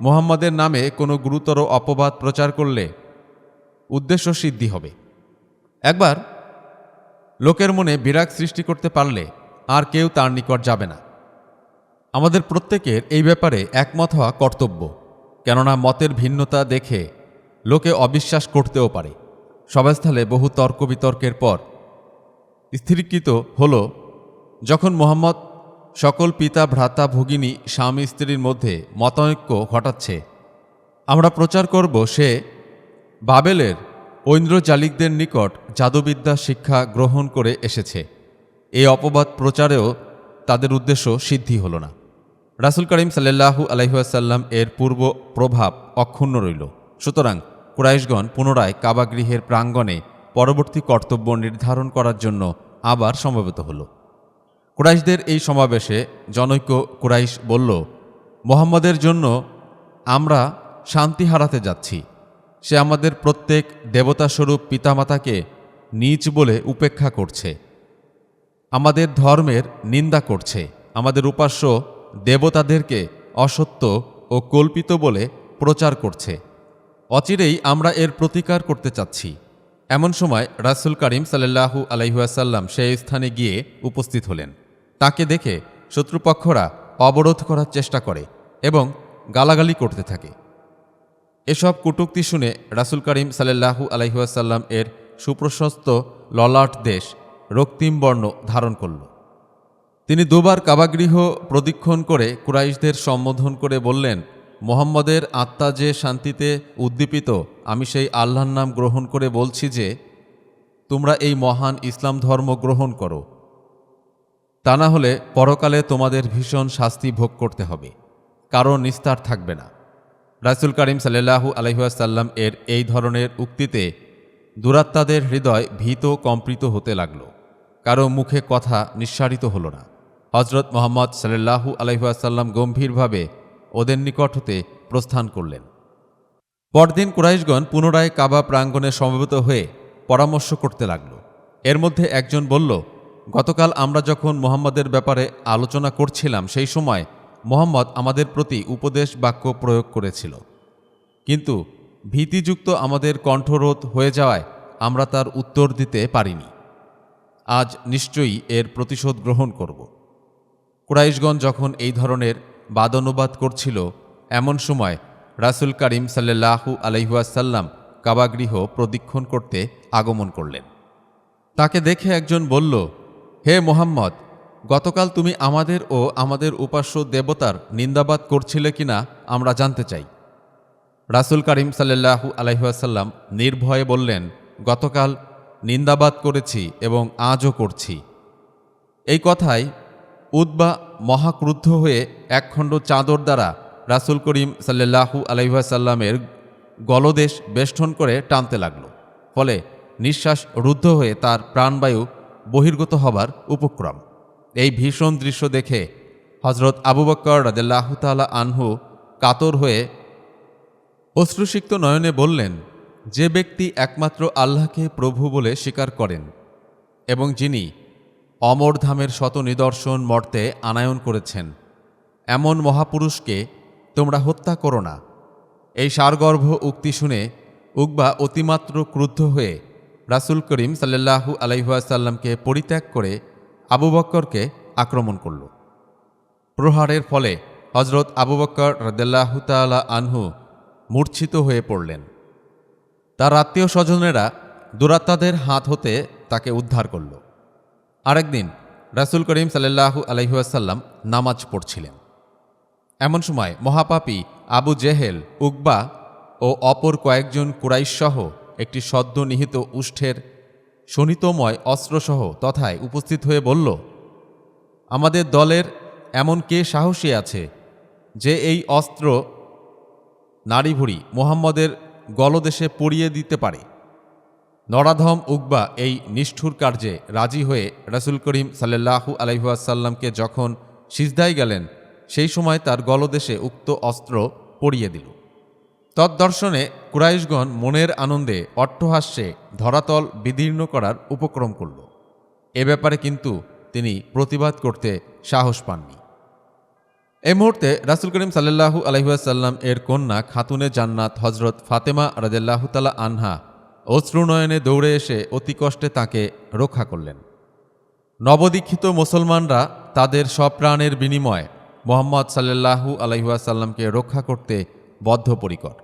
মুহাম্মদের নামে কোনো গুরুতর অপবাদ প্রচার করলে উদ্দেশ্য সিদ্ধি হবে। একবার লোকের মনে বিরাগ সৃষ্টি করতে পারলে আর কেউ তার নিকট যাবে না। আমাদের প্রত্যেকের এই ব্যাপারে একমত হওয়া কর্তব্য, কেননা মতের ভিন্নতা দেখে লোকে অবিশ্বাস করতেও পারে। সভাস্থলে বহু তর্ক বিতর্কের পর স্থিরীকৃত হল, যখন মুহাম্মদ সকল পিতা ভ্রাতা ভগিনী স্বামী স্ত্রীর মধ্যে মতানৈক্য ঘটাচ্ছে, আমরা প্রচার করব সে বাবেলের ঐন্দ্রজালিকদের নিকট জাদুবিদ্যা শিক্ষা গ্রহণ করে এসেছে। এই অপবাদ প্রচারেও তাদের উদ্দেশ্য সিদ্ধি হল না। রাসূল করিম সাল্লাল্লাহু আলাইহি ওয়াসাল্লাম এর পূর্ব প্রভাব অক্ষুণ্ণ রইল। সুতরাং কুরাইশগণ পুনরায় কাবাগৃহের প্রাঙ্গণে পরবর্তী কর্তব্য নির্ধারণ করার জন্য আবার সমবেত হল। কুরাইশদের এই সমাবেশে জনৈক কুরাইশ বলল, মুহাম্মদের জন্য আমরা শান্তি হারাতে যাচ্ছি। সে আমাদের প্রত্যেক দেবতাস্বরূপ পিতামাতাকে নীচ বলে উপেক্ষা করছে, আমাদের ধর্মের নিন্দা করছে, আমাদের উপাস্য দেবতাদেরকে অসত্য ও কল্পিত বলে প্রচার করছে। অচিরেই আমরা এর প্রতিকার করতে চাচ্ছি। এমন সময় রাসূল করিম সাল্লাল্লাহু আলাইহি ওয়াসাল্লাম সেই স্থানে গিয়ে উপস্থিত হলেন। তাকে দেখে শত্রুপক্ষরা অবরোধ করার চেষ্টা করে এবং গালাগালি করতে থাকে। এসব কটূক্তি শুনে রাসূল করিম সাল্লাল্লাহু আলাইহি ওয়াসাল্লাম এর সুপ্রশস্ত ললাট দেশ রক্তিম বর্ণ ধারণ করল। তিনি দুবার কাবাগৃহ প্রদক্ষিণ করে কুরাইশদের সম্বোধন করে বললেন, মুহাম্মদের আত্মা যে শান্তিতে উদ্দীপিত, আমি সেই আল্লাহর নাম গ্রহণ করে বলছি যে তোমরা এই মহান ইসলাম ধর্ম গ্রহণ করো, তা না হলে পরকালে তোমাদের ভীষণ শাস্তি ভোগ করতে হবে, কারো নিস্তার থাকবে না। রাসূল করিম সাল্লাল্লাহু আলাইহি ওয়াসাল্লাম এর এই ধরনের উক্তিতে দুরাত্মাদের হৃদয় ভীত কম্পিত হতে লাগল। কারো মুখে কথা নিঃসারিত হল না। হযরত মুহাম্মদ সাল্লাল্লাহু আলাইহি ওয়াসাল্লাম গম্ভীরভাবে ওদের নিকট হতে প্রস্থান করলেন। পরদিন কুরাইশগণ পুনরায় কাবা প্রাঙ্গণে সমবেত হয়ে পরামর্শ করতে লাগল। এর মধ্যে একজন বলল, গতকাল আমরা যখন মুহাম্মদের ব্যাপারে আলোচনা করছিলাম সেই সময় মুহাম্মদ আমাদের প্রতি উপদেশ বাক্য প্রয়োগ করেছিল, কিন্তু ভীতিযুক্ত আমাদের কণ্ঠরোধ হয়ে যাওয়ায় আমরা তার উত্তর দিতে পারিনি। আজ নিশ্চয়ই এর প্রতিশোধ গ্রহণ করব। কুরাইশগণ যখন এই ধরনের বাদানুবাদ করছিল, এমন সময় রাসূল করিম সাল্লাল্লাহু আলাইহি ওয়াসাল্লাম কাবাগৃহ প্রদক্ষিণ করতে আগমন করলেন। তাকে দেখে একজন বলল, হে মুহাম্মদ, গতকাল তুমি আমাদের ও আমাদের উপাস্য দেবতার নিন্দাবাদ করছিলে কিনা আমরা জানতে চাই। রাসূল করিম সাল্লাল্লাহু আলাইহি ওয়াসাল্লাম নির্ভয়ে বললেন, গতকাল নিন্দাবাদ করেছি এবং আজও করছি। এই কথায় উতবা মহাক্রুদ্ধ হয়ে একখণ্ড চাদর দ্বারা রাসূল করিম সাল্লাল্লাহু আলাইহি ওয়াসাল্লামের গলদেশ বেষ্টন করে টানতে লাগল। ফলে নিঃশ্বাস রুদ্ধ হয়ে তার প্রাণবায়ু বহির্গত হবার উপক্রম। এই ভীষণ দৃশ্য দেখে হযরত আবু বকর রাদিয়াল্লাহু তাআলা আনহু কাতর হয়ে অশ্রুসিক্ত নয়নে বললেন, যে ব্যক্তি একমাত্র আল্লাহকে প্রভু বলে স্বীকার করেন এবং যিনি অমরধামের শত নিদর্শন মর্তে আনায়ন করেছেন, এমন মহাপুরুষকে তোমরা হত্যা করো না। এই সারগর্ভ উক্তি শুনে উকবা অতিমাত্র ক্রুদ্ধ হয়ে রাসূল করিম সাল্লাল্লাহু আলাইহি ওয়াসাল্লামকে পরিত্যাগ করে আবু বকরকে আক্রমণ করল। প্রহারের ফলে হযরত আবু বকর রাদিয়াল্লাহু তাআলা আনহু মূর্ছিত হয়ে পড়লেন। তার আত্মীয় স্বজনেরা দুরাত্মাদের হাত হতে তাকে উদ্ধার করল। আরেকদিন রাসূল করিম সাল্লাল্লাহু আলাইহি ওয়াসাল্লাম নামাজ পড়ছিলেন। এমন সময় মহাপাপী আবু জেহেল, উকবা ও অপর কয়েকজন কুরাইশসহ একটি সদ্য নিহিত উষ্ঠের শোণিতময় অস্ত্রসহ তথায় উপস্থিত হয়ে বলল, আমাদের দলের এমন কে সাহসী আছে যে এই অস্ত্র নাড়িভুড়ি মুহাম্মদের গলদেশে পরিয়ে দিতে পারে। নরাধম উকবা এই নিষ্ঠুর কার্যে রাজি হয়ে রাসূল করিম সাল্লাল্লাহু আলাইহি ওয়াসাল্লামকে যখন সিজদায় গেলেন, সেই সময় তার গলদেশে উক্ত অস্ত্র পরিয়ে দিল। তদ্দর্শনে কুরাইশগণ মনের আনন্দে অট্টহাস্যে ধরাতল বিদীর্ণ করার উপক্রম করল। এ ব্যাপারে কিন্তু তিনি প্রতিবাদ করতে সাহস পাননি। এই মুহূর্তে রাসূল করিম সাল্লাল্লাহু আলাইহি ওয়াসাল্লাম এর কন্যা খাতুনে জান্নাত হজরত ফাতেমা রাদিয়াল্লাহু তাআলা আনহা অশ্রুনয়নে দৌড়ে এসে অতি কষ্টে তাকে রক্ষা করলেন। নবদীক্ষিত মুসলমানরা তাদের সপ্রাণের বিনিময়ে মুহাম্মদ সাল্লাল্লাহু আলাইহি ওয়াসাল্লামকে রক্ষা করতে বদ্ধপরিকর।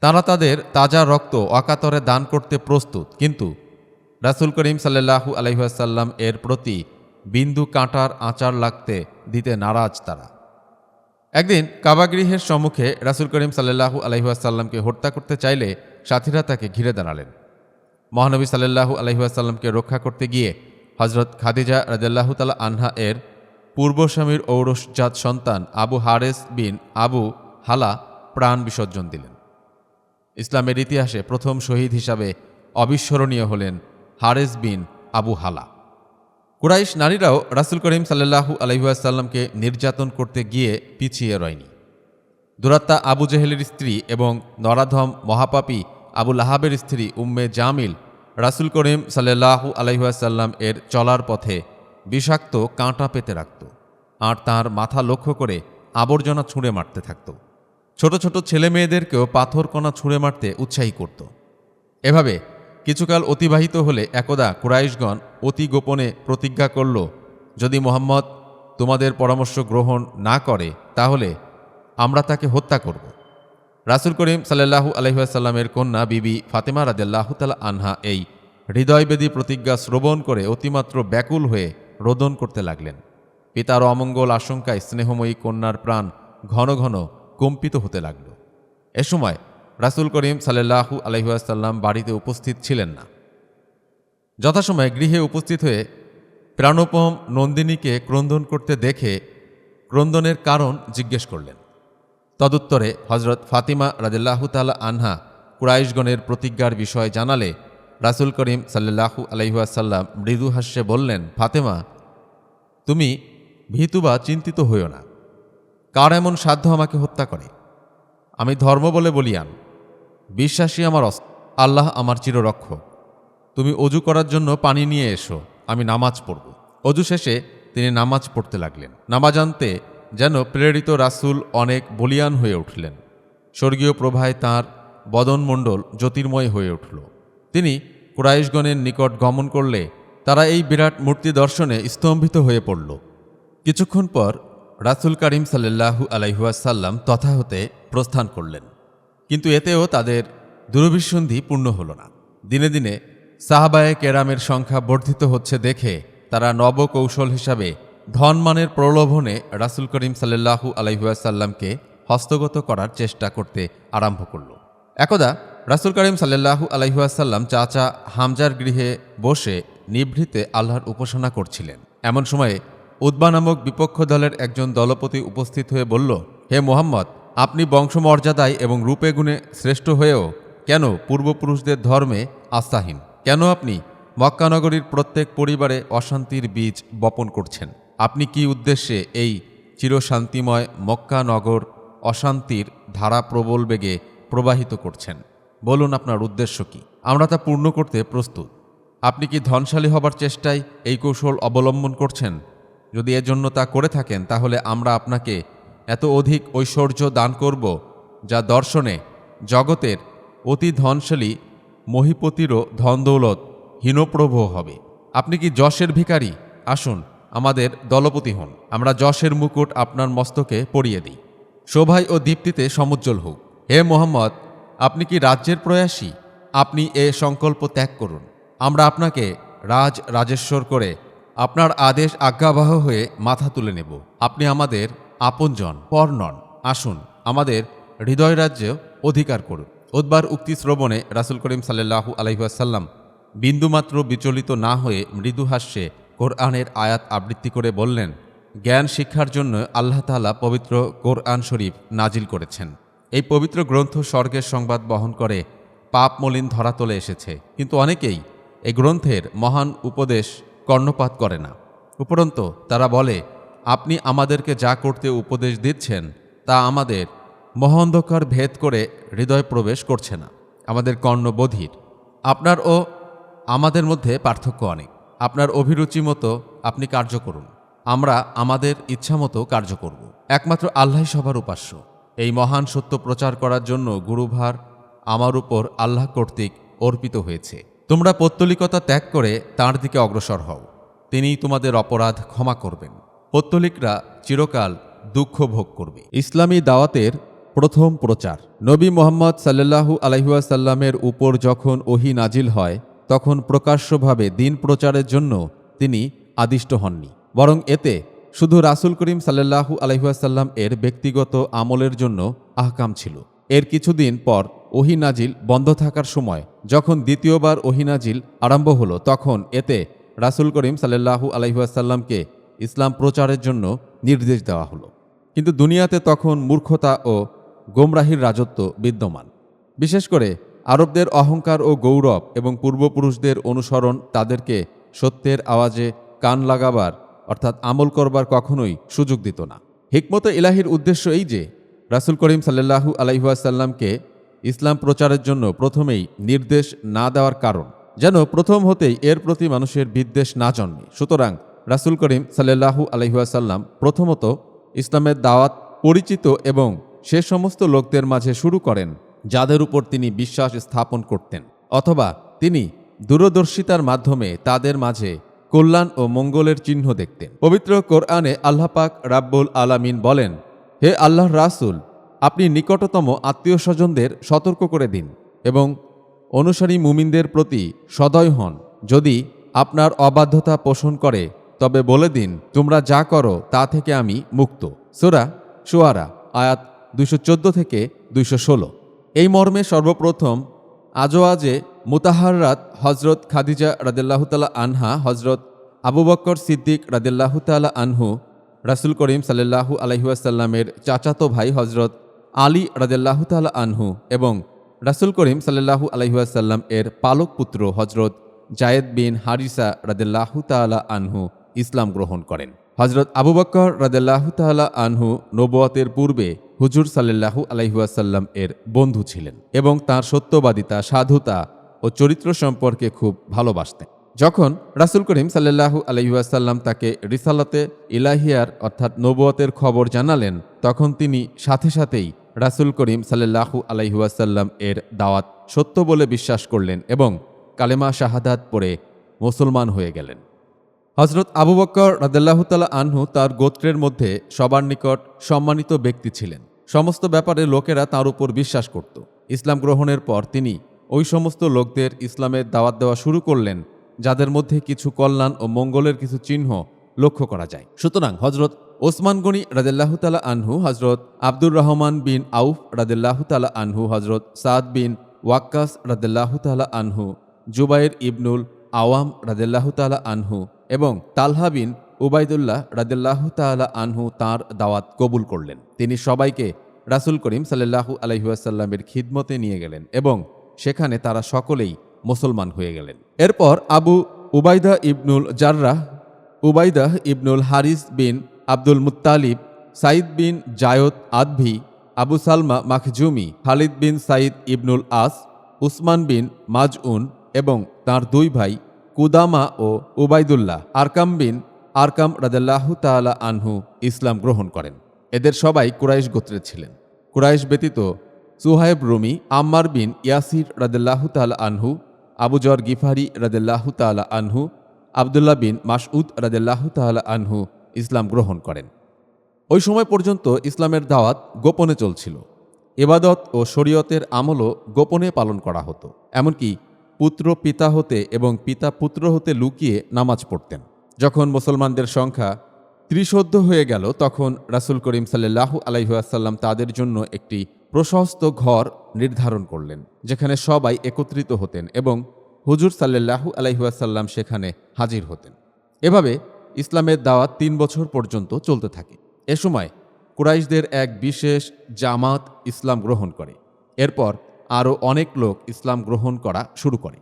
তারা তাদের তাজা রক্ত অকাতরে দান করতে প্রস্তুত, কিন্তু রাসূল করিম সাল্লাল্লাহু আলাইহি ওয়াসাল্লাম এর প্রতি বিন্দু কাঁটার আঁচার লাগতে দিতে নারাজ তারা। একদিন কাবাগৃহের সম্মুখে রাসূল করিম সাল্লাল্লাহু আলাইহি ওয়াসাল্লামকে হত্যা করতে চাইলে সাথীরা তাকে ঘিরে দাঁড়ালেন। মহানবী সাল্লাল্লাহু আলাইহি ওয়াসাল্লামকে রক্ষা করতে গিয়ে হজরত খাদিজা রাদিয়াল্লাহু তাআলা আনহা এর পূর্বস্বামীর ঔরসজাত সন্তান আবু হারেস বিন আবু হালা প্রাণ বিসর্জন দিলেন। ইসলামের ইতিহাসে প্রথম শহীদ হিসাবে অবিস্মরণীয় হলেন হারেস বিন আবু হালা। কুরাইশ নারীরাও রাসূল করিম সাল্লাল্লাহু আলাইহি ওয়াসাল্লামকে নির্যাতন করতে গিয়ে পিছিয়ে রয়নি। দুরাত্মা আবু জেহেলের স্ত্রী এবং নরাধম মহাপাপী আবু লাহাবের স্ত্রী উম্মে জামিল রাসূল করিম সাল্লাল্লাহু আলাইহি ওয়াসাল্লাম এর চলার পথে বিষাক্ত কাঁটা পেতে রাখত, আর তাঁর মাথা লক্ষ্য করে আবর্জনা ছুঁড়ে মারতে থাকত। ছোট ছোট ছেলে মেয়েদেরকেও পাথর কণা ছুঁড়ে মারতে উৎসাহী করত। এভাবে কিছুকাল অতিবাহিত হলে একদা কুরাইশগণ অতি গোপনে প্রতিজ্ঞা করল, যদি মুহাম্মদ তোমাদের পরামর্শ গ্রহণ না করে তাহলে আমরা তাকে হত্যা করব। রাসূল করিম সাল্লাল্লাহু আলাইহি ওয়াসাল্লামের কন্যা বিবি ফাতেমা রাদিয়াল্লাহু তাআলা আনহা এই হৃদয়বেদী প্রতিজ্ঞা শ্রবণ করে অতিমাত্র ব্যাকুল হয়ে রোদন করতে লাগলেন। পিতার অমঙ্গল আশঙ্কায় স্নেহময়ী কন্যার প্রাণ ঘন ঘন কম্পিত হতে লাগল। এ সময় রাসূল করিম সাল্লাল্লাহু আলাইহি ওয়াসাল্লাম বাড়িতে উপস্থিত ছিলেন না। যথাসময়ে গৃহে উপস্থিত হয়ে প্রাণোপম নন্দিনীকে ক্রন্দন করতে দেখে ক্রন্দনের কারণ জিজ্ঞেস করলেন। তদুত্তরে হজরত ফাতিমা রাদিয়াল্লাহু তাআলা আনহা কুরাইশগণের প্রতিজ্ঞার বিষয় জানালে রাসূল করিম সাল্লাল্লাহু আলাইহি ওয়াসাল্লাম মৃদু হাস্যে বললেন, ফাতেমা, তুমি ভীতু বা চিন্তিত হইও না। কার এমন সাধ্য আমাকে হত্যা করে? আমি ধর্ম বলে বলিয়ান, বিশ্বাসী আমার অস্ত্র, আল্লাহ আমার চিররক্ষক। তুমি অজু করার জন্য পানি নিয়ে এসো, আমি নামাজ পড়ব। অজু শেষে তিনি নামাজ পড়তে লাগলেন। নামাজ আনতে যেন প্রেরিত রাসূল অনেক বলিয়ান হয়ে উঠলেন। স্বর্গীয় প্রভায় তাঁর বদনমণ্ডল জ্যোতির্ময় হয়ে উঠল। তিনি কুরাইশগণের নিকট গমন করলে তারা এই বিরাট মূর্তি দর্শনে স্তম্ভিত হয়ে পড়ল। কিছুক্ষণ পর রাসূল করিম সাল্লাল্লাহু আলাইহি ওয়াসাল্লাম তথা হতে প্রস্থান করলেন, কিন্তু এতেও তাদের দুরভিসন্ধি পূর্ণ হল না। দিনে দিনে সাহাবায়ে কেরামের সংখ্যা বর্ধিত হচ্ছে দেখে তারা নবকৌশল হিসাবে ধনমানের প্রলোভনে রাসূল করিম সাল্লাল্লাহু আলাইহি ওয়াসাল্লামকে হস্তগত করার চেষ্টা করতে আরম্ভ করল। একদা রাসূল করিম সাল্লাল্লাহু আলাইহি ওয়াসাল্লাম চাচা হামজার গৃহে বসে নিভৃতে আল্লাহর উপাসনা করছিলেন। এমন সময়ে উতবা নামক বিপক্ষ দলের একজন দলপতি উপস্থিত হয়ে বলল, হে মুহাম্মদ, আপনি বংশমর্যাদায় এবং রূপে গুণে শ্রেষ্ঠ হয়েও কেন পূর্বপুরুষদের ধর্মে আস্থাহীন? কেন আপনি মক্কানগরীর প্রত্যেক পরিবারে অশান্তির বীজ বপন করছেন? আপনি কি উদ্দেশ্যে এই চিরশান্তিময় মক্কানগর অশান্তির ধারা প্রবল বেগে প্রবাহিত করছেন? বলুন, আপনার উদ্দেশ্য কি? আমরা তা পূর্ণ করতে প্রস্তুত। আপনি কি ধনশালী হবার চেষ্টায় এই কৌশল অবলম্বন করছেন? যদি এজন্য তা করে থাকেন তাহলে আমরা আপনাকে এত অধিক ঐশ্বর্য দান করব যা দর্শনে জগতের অতি ধনশালী মহিপতিরও ধনদৌলত হীনপ্রভ হবে। আপনি কি যশের ভিখারি? আসুন, আমাদের দলপতি হন। আমরা যশের মুকুট আপনার মস্তকে পরিয়ে দিই, শোভায় ও দীপ্তিতে সমুজ্জ্বল হোক। হে মুহাম্মদ, আপনি কি রাজ্যের প্রয়াসী? আপনি এ সংকল্প ত্যাগ করুন। আমরা আপনাকে রাজেশ্বর করে আপনার আদেশ আজ্ঞাবহ হয়ে মাথা তুলে নেব। আপনি আমাদের আপনজন, পর নন। আসুন, আমাদের হৃদয় রাজ্যে অধিকার করুন। উতবার উক্তি শ্রবণে রাসূল করিম সাল্লাল্লাহু আলাইহি ওয়াসাল্লাম বিন্দুমাত্র বিচলিত না হয়ে মৃদু হাস্যে কোরআনের আয়াত আবৃত্তি করে বললেন, জ্ঞান শিক্ষার জন্য আল্লাহ তাআলা পবিত্র কোরআন শরীফ নাজিল করেছেন। এই পবিত্র গ্রন্থ স্বর্গের সংবাদ বহন করে পাপ মলিন ধরাতলে এসেছে, কিন্তু অনেকেই এই গ্রন্থের মহান উপদেশ কর্ণপাত করে না। উপরন্তু তারা বলে, আপনি আমাদেরকে যা করতে উপদেশ দিচ্ছেন তা আমাদের মহান্ধকার ভেদ করে হৃদয় প্রবেশ করছে না, আমাদের কর্ণ বধির। আপনার ও আমাদের মধ্যে পার্থক্য অনেক। আপনার অভিরুচি মতো আপনি কার্য করুন, আমরা আমাদের ইচ্ছামতো কার্য করব। একমাত্র আল্লাহই সবার উপাস্য। এই মহান সত্য প্রচার করার জন্য গুরুভার আমার উপর আল্লাহ কর্তৃক অর্পিত হয়েছে। তোমরা পৌত্তলিকতা ত্যাগ করে তাঁর দিকে অগ্রসর হও, তিনিই তোমাদের অপরাধ ক্ষমা করবেন। পৌত্তলিকরা চিরকাল দুঃখ ভোগ করবে। ইসলামী দাওয়াতের প্রথম প্রচার। নবী মুহাম্মদ সাল্লাল্লাহু আলাইহি ওয়াসাল্লামের উপর যখন ওহী নাজিল হয় তখন প্রকাশ্যভাবে দিন প্রচারের জন্য তিনি আদিষ্ট হননি, বরং এতে শুধু রাসূল করিম সাল্লাল্লাহু আলাইহি ওয়াসাল্লাম এর ব্যক্তিগত আমলের জন্য আহকাম ছিল। এর কিছুদিন পর ওহী নাজিল বন্ধ থাকার সময় যখন দ্বিতীয়বার ওহী নাজিল আরম্ভ হলো তখন এতে রাসূল করিম সাল্লাল্লাহু আলাইহি ওয়াসাল্লামকে ইসলাম প্রচারের জন্য নির্দেশ দেওয়া হলো। কিন্তু দুনিয়াতে তখন মূর্খতা ও গোমরাহির রাজত্ব বিদ্যমান। বিশেষ করে আরবদের অহংকার ও গৌরব এবং পূর্বপুরুষদের অনুসরণ তাদেরকে সত্যের আওয়াজে কান লাগাবার অর্থাৎ আমল করবার কখনোই সুযোগ দিত না। হিকমতে ইলাহির উদ্দেশ্য এই যে রাসূল করিম সাল্লাল্লাহু আলাইহি ওয়াসাল্লামকে ইসলাম প্রচারের জন্য প্রথমেই নির্দেশ না দেওয়ার কারণ যেন প্রথম হতেই এর প্রতি মানুষের বিদ্বেষ না জন্মে। সুতরাং রাসূল করিম সাল্লাল্লাহু আলাইহি ওয়াসাল্লাম প্রথমত ইসলামের দাওয়াত পরিচিত এবং সে সমস্ত লোকদের মাঝে শুরু করেন যাদের উপর তিনি বিশ্বাস স্থাপন করতেন, অথবা তিনি দূরদর্শিতার মাধ্যমে তাদের মাঝে কল্যাণ ও মঙ্গলের চিহ্ন দেখতেন। পবিত্র কোরআনে আল্লাহ পাক রাব্বুল আলামিন বলেন, হে আল্লাহর রাসূল, আপনি নিকটতম আত্মীয় স্বজনদের সতর্ক করে দিন এবং অনুসারী মুমিনদের প্রতি সদয় হন। যদি আপনার অবাধ্যতা পোষণ করে তবে বলে দিন, তোমরা যা করো তা থেকে আমি মুক্ত। সূরা শুআরা আয়াত 214 থেকে 216। এই মর্মে সর্বপ্রথম আজওয়াজে মুতাহাররাত হজরত খাদিজা রাদিয়াল্লাহু তাআলা আনহা, হজরত আবু বকর সিদ্দিক রাদিয়াল্লাহু তাআলা আনহু, রাসূল করিম সাল্লাল্লাহু আলাইহি ওয়াসাল্লামের চাচাতো ভাই হজরত আলী রাদিয়াল্লাহু তাআলা আনহু এবং রাসূল করিম সাল্লাল্লাহু আলাইহি ওয়াসাল্লাম এর পালক পুত্র হজরত জায়েদ বিন হারিসা রাদিয়াল্লাহু তাআলা আনহু ইসলাম গ্রহণ করেন। হজরত আবু বকর রাদিয়াল্লাহু তাআলা আনহু নবুয়তের পূর্বে হুজুর সাল্লাল্লাহু আলাইহি ওয়াসাল্লাম এর বন্ধু ছিলেন এবং তাঁর সত্যবাদিতা, সাধুতা ও চরিত্র সম্পর্কে খুব ভালোবাসতেন। যখন রাসূল করিম সাল্লাল্লাহু আলাইহি ওয়াসাল্লাম তাকে রিসালাতে ইলাহিয়ার অর্থাৎ নবুয়তের খবর জানালেন তখন তিনি সাথে সাথেই রাসূল করিম সাল্লাল্লাহু আলাইহি ওয়াসাল্লাম এর দাওয়াত সত্য বলে বিশ্বাস করলেন এবং কালেমা শাহাদাত পড়ে মুসলমান হয়ে গেলেন। হজরত আবু বকর রাদিয়াল্লাহু তাআলা আনহু তার গোত্রের মধ্যে সবার নিকট সম্মানিত ব্যক্তি ছিলেন। সমস্ত ব্যাপারে লোকেরা তার উপর বিশ্বাস করত। ইসলাম গ্রহণের পর তিনি ওই সমস্ত লোকদের ইসলামের দাওয়াত দেওয়া শুরু করলেন যাদের মধ্যে কিছু কল্যাণ ও মঙ্গলের কিছু চিহ্ন লক্ষ্য করা যায়। সুতরাং হজরত ওসমান গনি রাদিয়াল্লাহু তাআলা আনহু, হজরত আব্দুর রহমান বিন আউফ রাদিয়াল্লাহু তাআলা আনহু, হজরত সাদ বিন ওয়াক্কাস রাদিয়াল্লাহু তাআলা আনহু, জুবাইর ইবনুল আওয়াম রাদিয়াল্লাহু তাআলা আনহু এবং তালহা বিন উবাইদুল্লাহ রাদিয়াল্লাহু তাআলা আনহু তাঁর দাওয়াত কবুল করলেন। তিনি সবাইকে রাসূল করিম সাল্লাল্লাহু আলাইহি ওয়াসাল্লামের খিদমতে নিয়ে গেলেন এবং সেখানে তারা সকলেই মুসলমান হয়ে গেলেন। এরপর আবু উবাইদা ইবনুল জাররাহ, উবাইদাহ ইবনুল হারিস বিন আব্দুল মুত্তালিব, সাইদ বিন জায়দ আদভি, আবু সালমা মাখজুমি, খালিদ বিন সাইদ ইবনুল আস, উসমান বিন মাজউন এবং তাঁর দুই ভাই কুদামা ও উবাইদুল্লাহ আরকাম বিন আরকাম রাদিয়াল্লাহু তাআলা আনহু ইসলাম গ্রহণ করেন। এদের সবাই কুরাইশ গোত্রের ছিলেন। কুরাইশ ব্যতীত সুহাইব রুমি, আম্মার বিন ইয়াসির রাদিয়াল্লাহু তাআলা আনহু, আবু যর গিফারি রাদিয়াল্লাহু তাআলা আনহু, আবদুল্লাহ বিন মাসউদ রাদিয়াল্লাহু তাআলা আনহু ইসলাম গ্রহণ করেন। ওই সময় পর্যন্ত ইসলামের দাওয়াত গোপনে চলছিল। ইবাদত ও শরীয়তের আমলও গোপনে পালন করা হতো। এমনকি পুত্র পিতা হতে এবং পিতা পুত্র হতে লুকিয়ে নামাজ পড়তেন। যখন মুসলমানদের সংখ্যা ত্রিশোর্ধ্ব হয়ে গেল তখন রাসূল করিম সাল্লাল্লাহু আলাইহি ওয়াসাল্লাম তাদের জন্য একটি প্রশস্ত ঘর নির্ধারণ করলেন যেখানে সবাই একত্রিত হতেন এবং হুজুর সাল্লাল্লাহু আলাইহি ওয়াসাল্লাম সেখানে হাজির হতেন। এভাবে ইসলামের দাওয়াত 3 বছর পর্যন্ত চলতে থাকে। এ সময় কুরাইশদের এক বিশেষ জামাত ইসলাম গ্রহণ করে। এরপর আরও অনেক লোক ইসলাম গ্রহণ করা শুরু করে।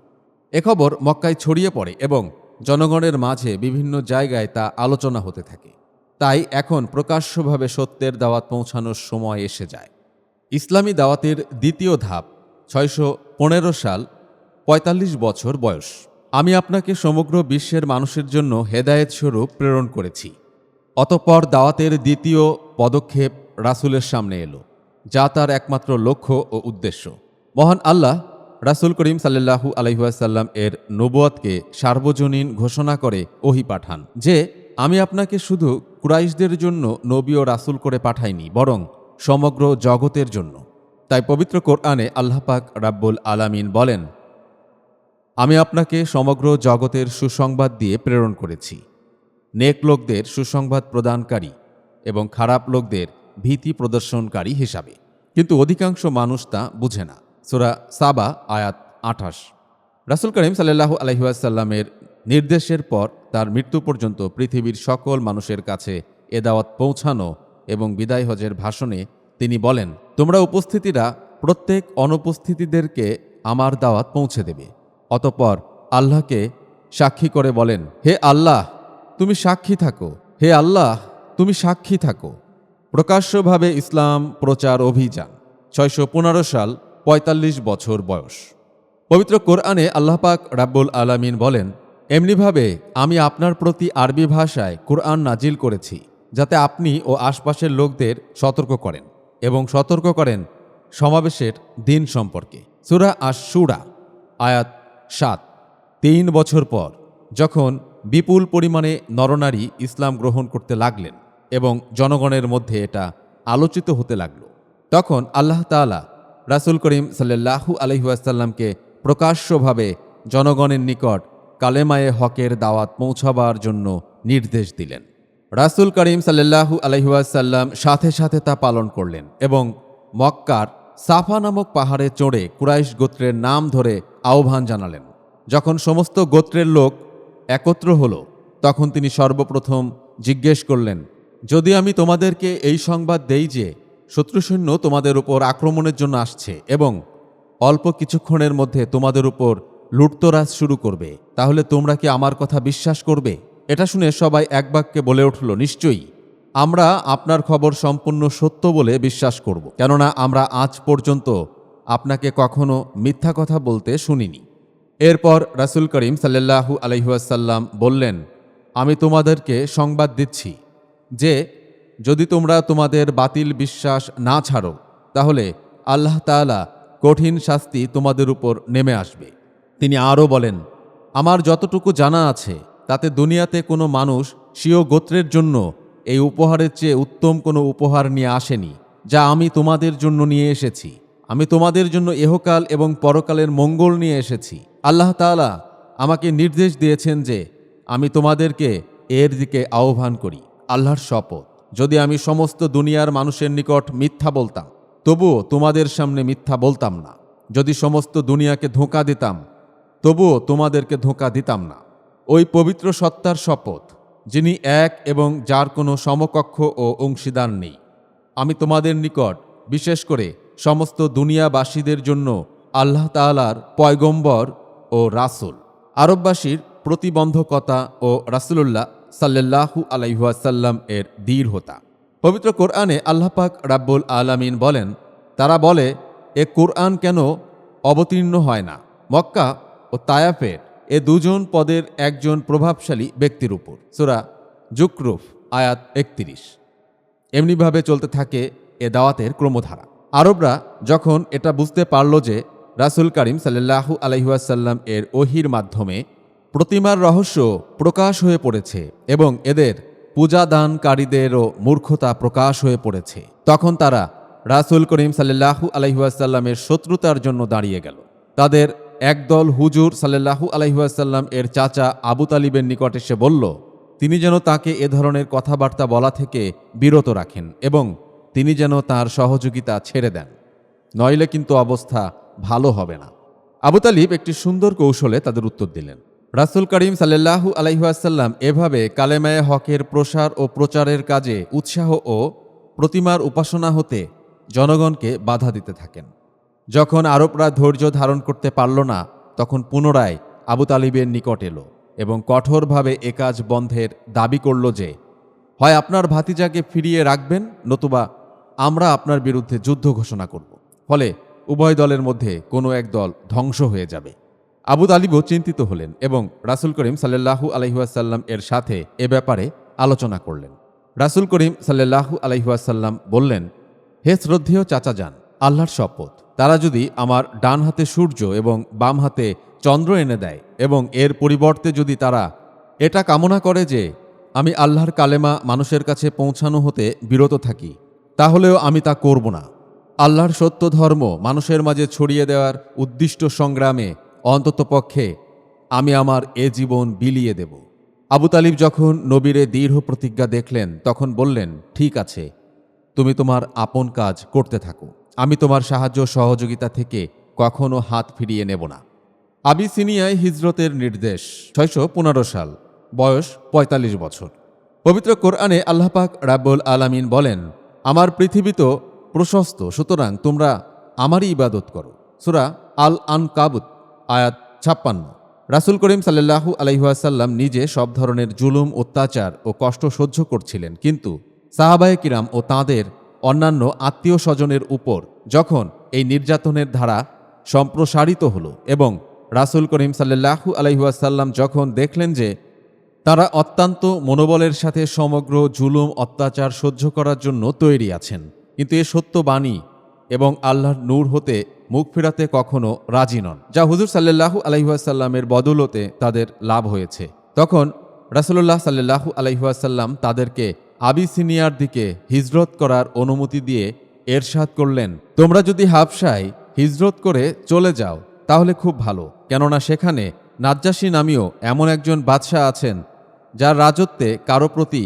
এ খবর মক্কায় ছড়িয়ে পড়ে এবং জনগণের মাঝে বিভিন্ন জায়গায় তা আলোচনা হতে থাকে। তাই এখন প্রকাশ্যভাবে সত্যের দাওয়াত পৌঁছানোর সময় এসে যায়। ইসলামী দাওয়াতের দ্বিতীয় ধাপ, 615 সাল, ৪৫ বছর বয়স। আমি আপনাকে সমগ্র বিশ্বের মানুষের জন্য হেদায়েত স্বরূপ প্রেরণ করেছি। অতঃপর দাওয়াতের দ্বিতীয় পদক্ষেপ রাসূলের সামনে এলো, যা তার একমাত্র লক্ষ্য ও উদ্দেশ্য। মহান আল্লাহ রাসূল করিম সাল্লাল্লাহু আলাইহি ওয়াসাল্লাম এর নবুয়তকে সার্বজনীন ঘোষণা করে ওহী পাঠান যে, আমি আপনাকে শুধু কুরাইশদের জন্য নবী ও রাসূল করে পাঠাইনি, বরং সমগ্র জগতের জন্য। তাই পবিত্র কোরআনে আল্লাহ পাক রাব্বুল আলামিন বলেন, আমি আপনাকে সমগ্র জগতের সুসংবাদ দিয়ে প্রেরণ করেছি, নেক লোকদের সুসংবাদ প্রদানকারী এবং খারাপ লোকদের ভীতি প্রদর্শনকারী হিসাবে। কিন্তু অধিকাংশ মানুষ তা বুঝে না। সূরা সাবা আয়াত ২৮। রাসূল করিম সাল্লাল্লাহু আলাইহি ওয়াসাল্লামের নির্দেশের পর তার মৃত্যু পর্যন্ত পৃথিবীর সকল মানুষের কাছে এ দাওয়াত পৌঁছানো এবং বিদায় হজের ভাষণে তিনি বলেন, তোমরা উপস্থিতিরা প্রত্যেক অনুপস্থিতিদেরকে আমার দাওয়াত পৌঁছে দেবে। অতঃপর আল্লাহকে সাক্ষী করে বলেন, হে আল্লাহ তুমি সাক্ষী থাকো, হে আল্লাহ তুমি সাক্ষী থাকো। প্রকাশ্যভাবে ইসলাম প্রচার অভিযান, 615 সাল, ৪৫ বছর বয়স। পবিত্র কোরআনে আল্লাহ পাক রাব্বুল আলামিন বলেন, এমনিভাবে আমি আপনার প্রতি আরবি ভাষায় কোরআন নাজিল করেছি, যাতে আপনি ও আশপাশের লোকদের সতর্ক করেন এবং সতর্ক করেন সমাবেশের দিন সম্পর্কে। সূরা আশ-শুরা আয়াত ৭। ৩ বছর পর যখন বিপুল পরিমাণে নরনারী ইসলাম গ্রহণ করতে লাগলেন এবং জনগণের মধ্যে এটা আলোচিত হতে লাগল, তখন আল্লাহ তাআলা রাসূল করিম সাল্লাল্লাহু আলাইহি ওয়াসাল্লামকে প্রকাশ্যভাবে জনগণের নিকট কালেমায়ে হকের দাওয়াত পৌঁছাবার জন্য নির্দেশ দিলেন। রাসূল করিম সাল্লাল্লাহু আলাইহি ওয়াসাল্লাম সাথে সাথে তা পালন করলেন এবং মক্কার সাফা নামক পাহাড়ে চড়ে কুরাইশ গোত্রের নাম ধরে আহ্বান জানালেন। যখন সমস্ত গোত্রের লোক একত্র হল, তখন তিনি সর্বপ্রথম জিজ্ঞেস করলেন, যদি আমি তোমাদেরকে এই সংবাদ দেই যে শত্রুসৈন্য তোমাদের উপর আক্রমণের জন্য আসছে এবং অল্প কিছুক্ষণের মধ্যে তোমাদের উপর লুটতরাজ শুরু করবে, তাহলে তোমরা কি আমার কথা বিশ্বাস করবে? এটা শুনে সবাই এক বাক্যে বলে উঠল, নিশ্চয়ই আমরা আপনার খবর সম্পূর্ণ সত্য বলে বিশ্বাস করব, কেননা আমরা আজ পর্যন্ত আপনাকে কখনো মিথ্যা কথা বলতে শুনিনি। এরপর রাসূল করিম সাল্লাল্লাহু আলাইহি ওয়াসাল্লাম বললেন, আমি তোমাদেরকে সংবাদ দিচ্ছি যে যদি তোমরা তোমাদের বাতিল বিশ্বাস না ছাড়ো, তাহলে আল্লাহ তাআলা কঠিন শাস্তি তোমাদের উপর নেমে আসবে। তিনি আরও বলেন, আমার যতটুকু জানা আছে তাতে দুনিয়াতে কোনো মানুষ স্বীয় গোত্রের জন্য এই উপহারের চেয়ে উত্তম কোনো উপহার নিয়ে আসেনি, যা আমি তোমাদের জন্য নিয়ে এসেছি। আমি তোমাদের জন্য ইহকাল এবং পরকালের মঙ্গল নিয়ে এসেছি। আল্লাহ তাআলা আমাকে নির্দেশ দিয়েছেন যে আমি তোমাদেরকে এর দিকে আহ্বান করি। আল্লাহর শপথ, যদি আমি সমস্ত দুনিয়ার মানুষের নিকট মিথ্যা বলতাম, তবুও তোমাদের সামনে মিথ্যা বলতাম না। যদি সমস্ত দুনিয়াকে ধোঁকা দিতাম, তবুও তোমাদেরকে ধোঁকা দিতাম না। ওই পবিত্র সত্তার শপথ, যিনি এক এবং যার কোনো সমকক্ষ ও অংশীদার নেই। আমি তোমাদের নিকট বিশেষ করে সমস্ত দুনিয়াবাসীদের জন্য আল্লাহ তাআলার পয়গম্বর ও রাসূল। আরববাসীর প্রতিবন্ধকতা ও রাসূলুল্লাহ সাল্লাল্লাহু আলাইহি ওয়াসাল্লাম এর দৃঢ়তা। পবিত্র কোরআনে আল্লাহ পাক রাব্বুল আলামিন বলেন, তারা বলে, এ কোরআন কেন অবতীর্ণ হয় না মক্কা ও তায়েফের এ দুজন পদের একজন প্রভাবশালী ব্যক্তির উপর। সূরা যুকরুফ আয়াত ৩১। এমনিভাবে চলতে থাকে এ দাওয়াতের ক্রমধারা। আরবরা যখন এটা বুঝতে পারল যে রাসূল করিম সাল্লাল্লাহু আলাইহি ওয়াসাল্লাম এর ওহীর মাধ্যমে প্রতিমার রহস্য প্রকাশ হয়ে পড়েছে এবং এদের পূজাদানকারীদেরও মূর্খতা প্রকাশ হয়ে পড়েছে, তখন তারা রাসূল করিম সাল্লাল্লাহু আলাইহি ওয়াসাল্লামের শত্রুতার জন্য দাঁড়িয়ে গেল। তাদের একদল হুজুর সাল্লাল্লাহু আলাইহি ওয়াসাল্লাম এর চাচা আবু তালিবের নিকট এসে বলল, তিনি যেন তাকে এ ধরনের কথাবার্তা বলা থেকে বিরত রাখেন এবং তিনি যেন তার সহযোগিতা ছেড়ে দেন, নইলে কিন্তু অবস্থা ভালো হবে না। আবু তালিব একটি সুন্দর কৌশলে তাদের উত্তর দিলেন। রাসূল করিম সাল্লাল্লাহু আলাইহি ওয়াসাল্লাম এভাবে কালেমায়ে হকের প্রসার ও প্রচারের কাজে উৎসাহ ও প্রতিমার উপাসনা হতে জনগণকে বাধা দিতে থাকেন। যখন আরবরা ধৈর্য ধারণ করতে পারল না, তখন পুনরায় আবু তালিবের নিকট এলো এবং কঠোরভাবে এ কাজ বন্ধের দাবি করল যে হয় আপনার ভাতিজাকে ফিরিয়ে রাখবেন, নতুবা আমরা আপনার বিরুদ্ধে যুদ্ধ ঘোষণা করব। ফলে উভয় দলের মধ্যে কোনো এক দল ধ্বংস হয়ে যাবে। আবু তালিবও চিন্তিত হলেন এবং রাসূল করিম সাল্লাল্লাহু আলাইহি ওয়াসাল্লাম এর সাথে এ ব্যাপারে আলোচনা করলেন। রাসূল করিম সাল্লাল্লাহু আলাইহি ওয়াসাল্লাম বললেন, হে শ্রদ্ধেয় চাচা যান, আল্লাহর শপথ, তারা যদি আমার ডান হাতে সূর্য এবং বাম হাতে চন্দ্র এনে দেয় এবং এর পরিবর্তে যদি তারা এটা কামনা করে যে আমি আল্লাহর কালেমা মানুষের কাছে পৌঁছানো হতে বিরত থাকি, তাহলেও আমি তা করব না। আল্লাহর সত্য ধর্ম মানুষের মাঝে ছড়িয়ে দেওয়ার উদ্দিষ্ট সংগ্রামে অন্ততপক্ষে আমি আমার এ জীবন বিলিয়ে দেব। আবু তালিব যখন নবীরে দৃঢ় প্রতিজ্ঞা দেখলেন তখন বললেন, ঠিক আছে, তুমি তোমার আপন কাজ করতে থাকো, আমি তোমার সাহায্য সহযোগিতা থেকে কখনো হাত ফিরিয়ে নেব না। আবিসিনিয়ায় হিজরতের নির্দেশ। 615 সাল, বয়স 45 বছর। পবিত্র কোরআনে আল্লাহ পাক রাব্বুল আলামিন বলেন, আমার পৃথিবী তো প্রশস্ত, সুতরাং তোমরা আমারই ইবাদত করো। সূরা আল আনকাবুত আয়াত 56। রাসূল করিম সাল্লাল্লাহু আলাইহি ওয়াসাল্লাম নিজে সব ধরনের জুলুম, অত্যাচার ও কষ্ট সহ্য করছিলেন, কিন্তু সাহাবায়ে কিরাম ও তাঁদের অন্যান্য আত্মীয় স্বজনের উপর যখন এই নির্যাতনের ধারা সম্প্রসারিত হল এবং রাসূল করিম সাল্লাল্লাহু আলাইহি ওয়াসাল্লাম যখন দেখলেন যে তারা অত্যন্ত মনোবলের সাথে সমগ্র জুলুম অত্যাচার সহ্য করার জন্য তৈরি আছেন, কিন্তু এ সত্য বাণী এবং আল্লাহর নূর হতে মুখ ফেরাতে কখনো রাজি নন, যা হুজুর সাল্লাল্লাহু আলাইহি ওয়াসাল্লামের বদৌলতে তাদের লাভ হয়েছে, তখন রাসূলুল্লাহ সাল্লাল্লাহু আলাইহি ওয়াসাল্লাম তাদেরকে আবিসিনিয়ার দিকে হিজরত করার অনুমতি দিয়ে এরশাদ করলেন, তোমরা যদি হাবশায় হিজরত করে চলে যাও তাহলে খুব ভালো, কেননা সেখানে নাজ্জাশী নামীয় এমন একজন বাদশাহ আছেন যার রাজত্বে কারো প্রতি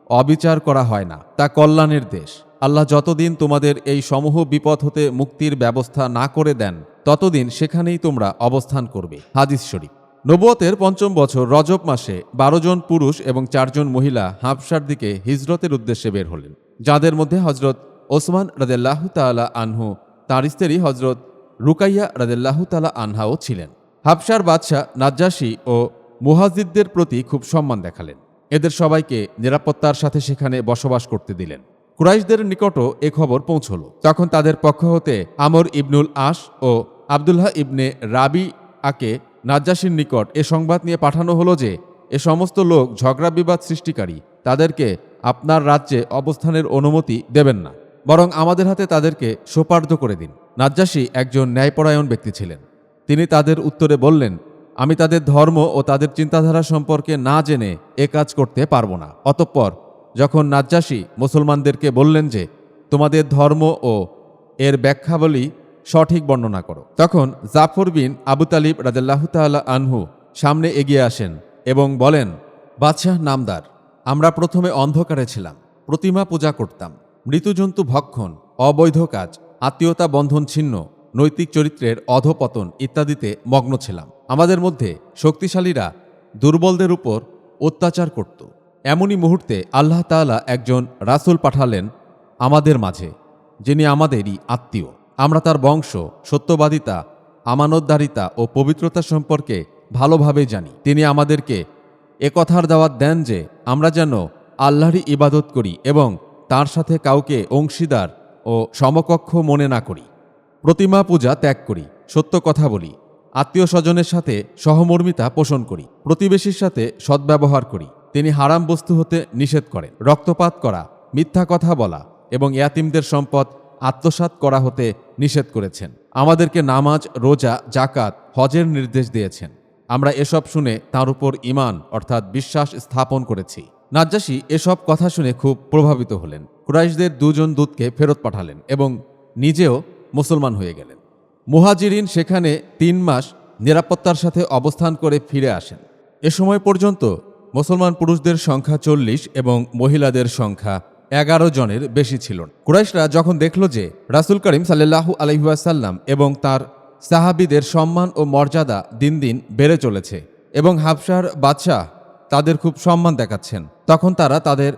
অবিচার করা হয় না, তা কল্যাণের দেশ। আল্লাহ যতদিন তোমাদের এই সমূহ বিপদ হতে মুক্তির ব্যবস্থা না করে দেন ততদিন সেখানেই তোমরা অবস্থান করবে। হাদিস শরীফ। নবুয়তের ৫ম বছর রজব মাসে ১২ জন পুরুষ এবং ৪ জন মহিলা হাবশার দিকে হিজরতের উদ্দেশ্যে বের হলেন, যাদের মধ্যে হজরত ওসমান রাদিয়াল্লাহু তাআলা আনহু, তাঁর স্ত্রী হজরত রুকাইয়া রাদিয়াল্লাহু তাআলা আনহাও ছিলেন। হাবশার বাদশাহ নাজ্জাশী ও মুহাজিরদের প্রতি খুব সম্মান দেখালেন, এদের সবাইকে নিরাপত্তার সাথে সেখানে বসবাস করতে দিলেন। কুরাইশদের নিকটও এ খবর পৌঁছল। তখন তাদের পক্ষ হতে আমর ইবনুল আস ও আবদুল্লাহ ইবনে রাবিআকে নাজ্জাশীর নিকট এ সংবাদ নিয়ে পাঠানো হলো যে এ সমস্ত লোক ঝগড়া বিবাদ সৃষ্টিকারী, তাদেরকে আপনার রাজ্যে অবস্থানের অনুমতি দেবেন না, বরং আমাদের হাতে তাদেরকে সোপার্দ করে দিন। নাজ্জাশী একজন ন্যায়পরায়ণ ব্যক্তি ছিলেন। তিনি তাদের উত্তরে বললেন, আমি তাদের ধর্ম ও তাদের চিন্তাধারা সম্পর্কে না জেনে এ কাজ করতে পারব না। অতঃপর যখন নাজ্জাশী মুসলমানদেরকে বললেন যে তোমাদের ধর্ম ও এর ব্যাখ্যাবলী সঠিক বর্ণনা করো, তখন জাফর বিন আবু তালিব রাদিয়াল্লাহু তাআলা আনহু সামনে এগিয়ে আসেন এবং বলেন, বাদশাহ নামদার, আমরা প্রথমে অন্ধকারে ছিলাম, প্রতিমা পূজা করতাম, মৃত্যুজন্তু ভক্ষণ, অবৈধ কাজ, আত্মীয়তা বন্ধন ছিন্ন, নৈতিক চরিত্রের অধপতন ইত্যাদিতে মগ্ন ছিলাম। আমাদের মধ্যে শক্তিশালীরা দুর্বলদের উপর অত্যাচার করত। এমনই মুহূর্তে আল্লাহ তাআলা একজন রাসূল পাঠালেন আমাদের মাঝে, যিনি আমাদেরই আত্মীয়। আমরা তার বংশ, সত্যবাদিতা, আমানতদারিতা ও পবিত্রতা সম্পর্কে ভালোভাবে জানি। তিনি আমাদেরকে একথার দাওয়াত দেন যে আমরা যেন আল্লাহরই ইবাদত করি এবং তার সাথে কাউকে অংশীদার ও সমকক্ষ মনে না করি, প্রতিমা পূজা ত্যাগ করি, সত্য কথা বলি, আত্মীয় স্বজনের সাথে সহমর্মিতা পোষণ করি, প্রতিবেশীর সাথে সদ্ব্যবহার করি। তিনি হারাম বস্তু হতে নিষেধ করেন, রক্তপাত করা, মিথ্যা কথা বলা এবং ইয়াতিমদের সম্পদ আত্মসাৎ করা হতে নিষেধ করেছেন। আমাদেরকে নামাজ, রোজা, জাকাত, হজের নির্দেশ দিয়েছেন। আমরা এসব শুনে তাঁর উপর ঈমান অর্থাৎ বিশ্বাস স্থাপন করেছি। নাজ্জাশী এসব কথা শুনে খুব প্রভাবিত হলেন। কুরাইশদের 2 জন দূতকে ফেরত পাঠালেন এবং নিজেও মুসলমান হয়ে গেলেন। মুহাজিরিন সেখানে 3 মাস নিরাপত্তার সাথে অবস্থান করে ফিরে আসেন। এ সময় পর্যন্ত মুসলমান পুরুষদের সংখ্যা 40 এবং মহিলাদের সংখ্যা 11 জনের বেশি ছিল। কুরাইশরা যখন দেখল যে রাসূল করিম সাল্লাল্লাহু আলাইহি ওয়াসাল্লাম এবং তার সাহাবীদের সম্মান ও মর্যাদা দিন দিন বেড়ে চলেছে এবং হাবশার বাদশাহ তাদের খুব সম্মান দেখাচ্ছেন, তখন তারা তাদের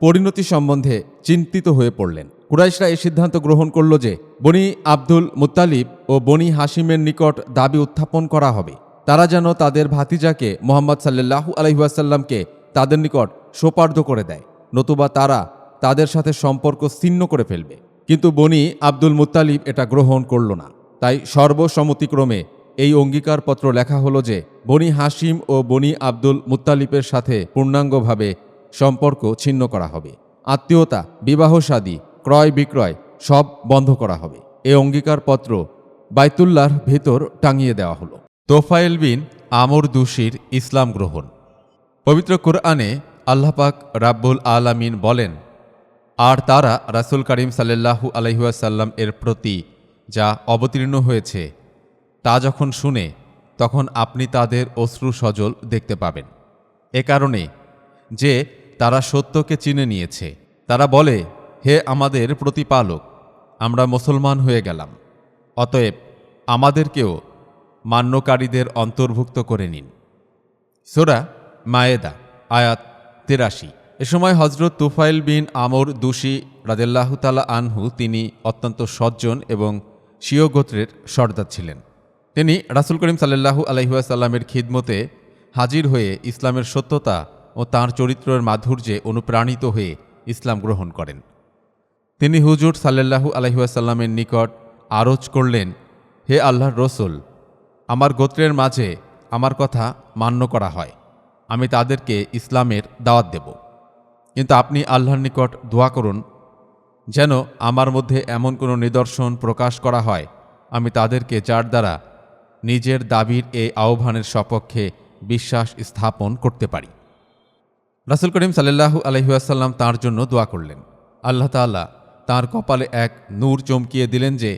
পরিণতি সম্বন্ধে চিন্তিত হয়ে পড়লেন। কুরাইশরা এই সিদ্ধান্ত গ্রহণ করল যে বনি আব্দুল মুত্তালিব ও বনি হাশিমের নিকট দাবি উত্থাপন করা হবে, তারা যেন তাদের ভাতিজাকে মুহাম্মদ সাল্লাল্লাহু আলাইহি ওয়াসাল্লামকে তাদের নিকট সোপার্দ করে দেয়। নতুবা তারা তাদের সাথে সম্পর্ক ছিন্ন করে ফেলবে। কিন্তু বনি আব্দুল মুত্তালিব এটা গ্রহণ করল না। তাই সর্বসম্মতিক্রমে এই অঙ্গীকারপত্র লেখা হলো যে বনি হাশিম ও বনি আব্দুল মুত্তালিবের সাথে পূর্ণাঙ্গভাবে সম্পর্ক ছিন্ন করা হবে। আত্মীয়তা, বিবাহ শাদী, ক্রয় বিক্রয় সব বন্ধ করা হবে। এই অঙ্গীকারপত্র বাইতুল্লাহর ভেতর টাঙিয়ে দেওয়া হলো। তোফায়েল বিন আমর দুশির ইসলাম গ্রহণ। পবিত্র কুরআনে আল্লাহ পাক রাব্বুল আলামিন বলেন, আর তারা রাসূল করিম সাল্লাল্লাহু আলাইহি ওয়াসাল্লাম এর প্রতি যা অবতীর্ণ হয়েছে তা যখন শুনে তখন আপনি তাদের অশ্রু সজল দেখতে পাবেন। এ কারণে যে তারা সত্যকে চিনে নিয়েছে। তারা বলে, হে আমাদের প্রতিপালক, আমরা মুসলমান হয়ে গেলাম, অতএব আমাদেরকেও মান্যকারীদের অন্তর্ভুক্ত করে নিন। সূরা মায়েদা আয়াত ৮৩। এ সময় হযরত তুফাইল বিন আমর দুশি রাদিয়াল্লাহু তাআলা আনহু তিনি অত্যন্ত সজ্জন এবং স্বীয় গোত্রের সর্দার ছিলেন। তিনি রাসূল করিম সাল্লাল্লাহু আলাইহি ওয়াসাল্লামের খিদমতে হাজির হয়ে ইসলামের সত্যতা ও তাঁর চরিত্রের মাধুর্যে অনুপ্রাণিত হয়ে ইসলাম গ্রহণ করেন। তিনি হুজুর সাল্লাল্লাহু আলাইহি ওয়াসাল্লামের নিকট আরজ করলেন, হে আল্লাহর রসুল, আমার গোত্রের মাঝে আমার কথা মান্য করা হয়, আমি তাদেরকে ইসলামের দাওয়াত দেব। কিন্তু আপনি আল্লাহর নিকট দোয়া করুন যেন আমার মধ্যে এমন কোনো নিদর্শন প্রকাশ করা হয় আমি তাদেরকে যার দ্বারা নিজের দাবির এই আহ্বানের সপক্ষে বিশ্বাস স্থাপন করতে পারি। রাসূল করিম সাল্লাল্লাহু আলাইহি ওয়াসাল্লাম তাঁর জন্য দোয়া করলেন। আল্লাহ তাআলা তাঁর কপালে এক নূর চমকিয়ে দিলেন যে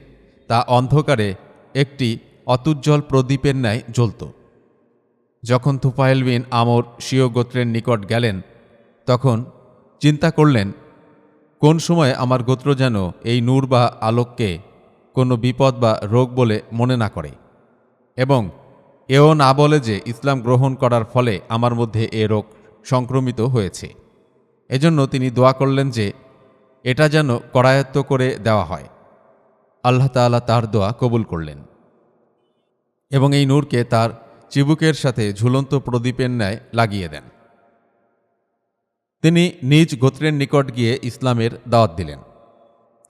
তা অন্ধকারে একটি অতুজ্জ্বল প্রদীপের ন্যায় জ্বলত। যখন তুফাইল বিন আমর স্বীয় গোত্রের নিকট গেলেন তখন চিন্তা করলেন, কোন সময় আমার গোত্র যেন এই নূর বা আলোককে কোনো বিপদ বা রোগ বলে মনে না করে এবং এও না বলে যে ইসলাম গ্রহণ করার ফলে আমার মধ্যে এ রোগ সংক্রমিত হয়েছে। এজন্য তিনি দোয়া করলেন যে এটা যেন করায়ত্ত করে দেওয়া হয়। আল্লাহ তাআলা তার দোয়া কবুল করলেন এবং এই নূরকে তার চিবুকের সাথে ঝুলন্ত প্রদীপের ন্যায় লাগিয়ে দেন। তিনি নিজ গোত্রের নিকট গিয়ে ইসলামের দাওয়াত দিলেন।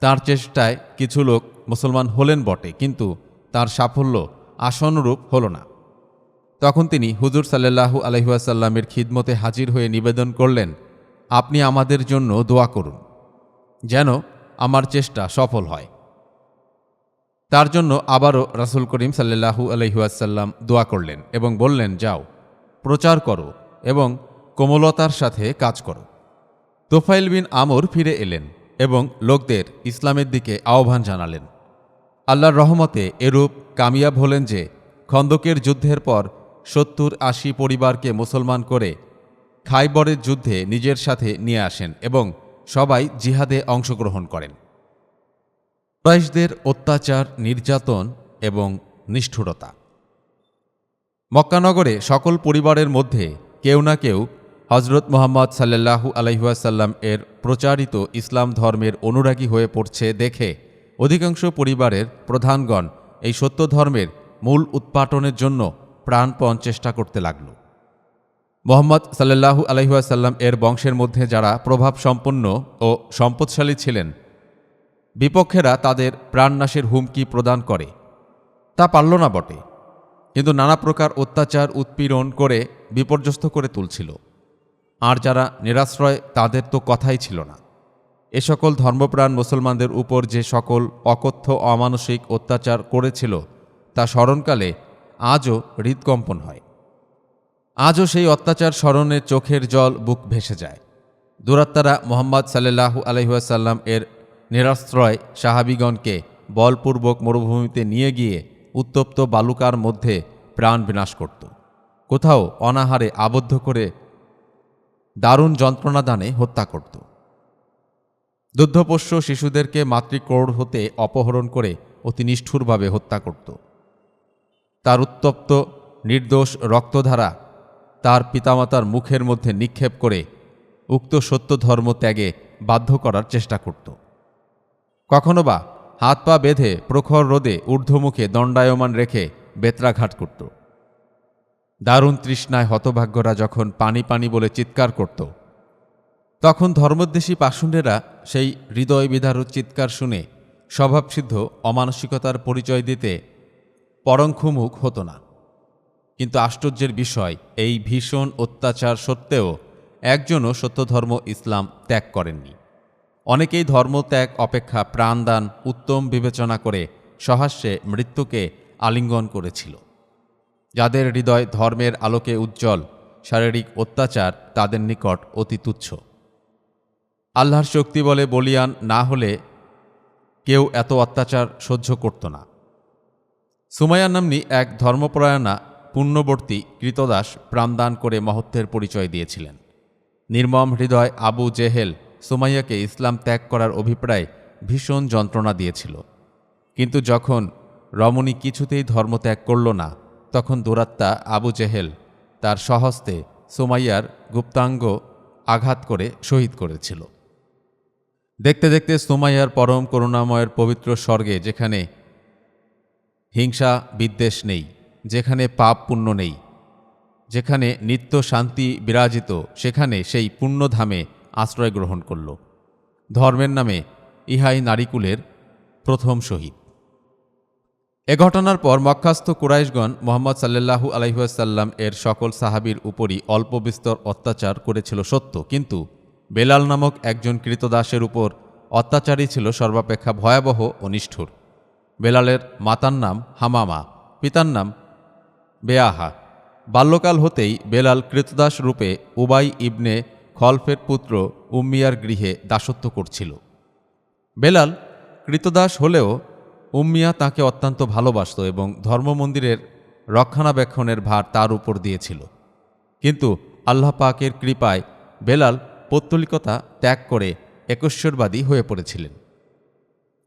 তার চেষ্টায় কিছু লোক মুসলমান হলেন বটে, কিন্তু তার সাফল্য আশানুরূপ হল না। তখন তিনি হুজুর সাল্লাল্লাহু আলাইহি ওয়াসাল্লামের খিদমতে হাজির হয়ে নিবেদন করলেন, আপনি আমাদের জন্য দোয়া করুন যেন আমার চেষ্টা সফল হয়। তার জন্য আবারও রাসূল করিম সাল্লাল্লাহু আলাইহি ওয়াসাল্লাম দোয়া করলেন এবং বললেন, যাও, প্রচার করো এবং কোমলতার সাথে কাজ করো। তোফাইল বিন আমর ফিরে এলেন এবং লোকদের ইসলামের দিকে আহ্বান জানালেন। আল্লাহর রহমতে এরূপ কামিয়াব হলেন যে খন্দকের যুদ্ধের পর ৭০-৮০ পরিবারকে মুসলমান করে খাইবরের যুদ্ধে নিজের সাথে নিয়ে আসেন এবং সবাই জিহাদে অংশগ্রহণ করেন। কুরাইশদের অত্যাচার, নির্যাতন এবং নিষ্ঠুরতা। মক্কানগরে সকল পরিবারের মধ্যে কেউ না কেউ হজরত মুহাম্মদ সাল্লাল্লাহু আলাইহি ওয়াসাল্লাম এর প্রচারিত ইসলাম ধর্মের অনুরাগী হয়ে পড়ছে দেখে অধিকাংশ পরিবারের প্রধানগণ এই সত্য ধর্মের মূল উৎপাটনের জন্য প্রাণপণ চেষ্টা করতে লাগল। মুহাম্মদ সাল্লাল্লাহু আলাইহি ওয়াসাল্লাম এর বংশের মধ্যে যারা প্রভাবসম্পন্ন ও সম্পদশালী ছিলেন, বিপক্ষেরা তাদের প্রাণনাশের হুমকি প্রদান করে তা পারল না বটে, কিন্তু নানা প্রকার অত্যাচার উৎপীড়ন করে বিপর্যস্ত করে তুলছিল। আর যারা নিরাশ্রয় তাদের তো কথাই ছিল না। এ সকল ধর্মপ্রাণ মুসলমানদের উপর যে সকল অকথ্য অমানসিক অত্যাচার করেছিল তা স্মরণকালে আজও হৃদকম্পন হয়। আজও সেই অত্যাচার স্মরণে চোখের জল বুক ভেসে যায়। দুরাত্মারা মুহাম্মদ সাল্লাল্লাহু আলাইহি ওয়াসাল্লাম এর নিরাশ্রয় সাহাবীগণকে বলপূর্বক মরুভূমিতে নিয়ে গিয়ে উত্তপ্ত বালুকার মধ্যে প্রাণ বিনাশ করত, কোথাও অনাহারে আবদ্ধ করে দারুণ যন্ত্রণাদানে হত্যা করত। দুগ্ধপোষ্য শিশুদেরকে মাতৃকোড় হতে অপহরণ করে অতি নিষ্ঠুরভাবে হত্যা করত। তার উত্তপ্ত নির্দোষ রক্তধারা তার পিতামাতার মুখের মধ্যে নিক্ষেপ করে উক্ত সত্য ধর্ম ত্যাগে বাধ্য করার চেষ্টা করত। কখনো বা হাত পা বেঁধে প্রখর রোদে ঊর্ধ্বমুখে দণ্ডায়মান রেখে বেত্রাঘাত করত। দারুণ তৃষ্ণায় হতভাগ্যরা যখন পানি পানি বলে চিৎকার করত তখন ধর্মদ্বেষী পাষণ্ডেরা সেই হৃদয় বিদারক চিৎকার শুনে স্বভাবসিদ্ধ অমানসিকতার পরিচয় দিতে পরংক্ষুমুখ হতো না। কিন্তু আশ্চর্যের বিষয়, এই ভীষণ অত্যাচার সত্ত্বেও একজনও সত্যধর্ম ইসলাম ত্যাগ করেননি। অনেকেই ধর্মত্যাগ অপেক্ষা প্রাণদান উত্তম বিবেচনা করে সহাস্যে মৃত্যুকে আলিঙ্গন করেছিল। যাদের হৃদয় ধর্মের আলোকে উজ্জ্বল, শারীরিক অত্যাচার তাদের নিকট অতি তুচ্ছ। আল্লাহর শক্তি বলে বলিয়ান না হলে কেউ এত অত্যাচার সহ্য করত না। সুমাইয়া নাম্নী এক ধর্মপরায়ণা পুণ্যবর্তী কৃতদাস প্রাণদান করে মহত্বের পরিচয় দিয়েছিলেন। নির্মম হৃদয় আবু জেহেল সুমাইয়াকে ইসলাম ত্যাগ করার অভিপ্রায় ভীষণ যন্ত্রণা দিয়েছিল। কিন্তু যখন রমণী কিছুতেই ধর্মত্যাগ করল না, তখন দুরাত্মা আবু জেহেল তার স্বহস্তে সুমাইয়ার গুপ্তাঙ্গ আঘাত করে শহীদ করেছিল। দেখতে দেখতে সুমাইয়ার পরম করুণাময়ের পবিত্র স্বর্গে, যেখানে হিংসা বিদ্বেষ নেই, যেখানে পাপ পুণ্য নেই, যেখানে নিত্য শান্তি বিরাজিত, সেখানে সেই পুণ্যধামে আশ্রয় গ্রহণ করল। ধর্মের নামে ইহাই নারীকুলের প্রথম শহীদ। এ ঘটনার পর মক্কাস্থ কুরাইশগণ মুহাম্মদ সাল্লাল্লাহু আলাইহি ওয়াসাল্লাম এর সকল সাহাবীর উপরই অল্প বিস্তর অত্যাচার করেছিল সত্য, কিন্তু বেলাল নামক একজন কৃতদাসের উপর অত্যাচারই ছিল সর্বাপেক্ষা ভয়াবহ ও নিষ্ঠুর। বেলালের মাতার নাম হামামা, পিতার নাম বেয়াহা। বাল্যকাল হতেই বেলাল কৃতদাস রূপে উবাই ইবনে খলফের পুত্র উম্মিয়ার গৃহে দাসত্ব করছিল। বেলাল কৃতদাস হলেও উম্মিয়া তাকে অত্যন্ত ভালোবাসত এবং ধর্মমন্দিরের রক্ষণাবেক্ষণের ভার তার উপর দিয়েছিল। কিন্তু আল্লাহ পাকের কৃপায় বেলাল পৌত্তলিকতা ত্যাগ করে একশ্বরবাদী হয়ে পড়েছিলেন।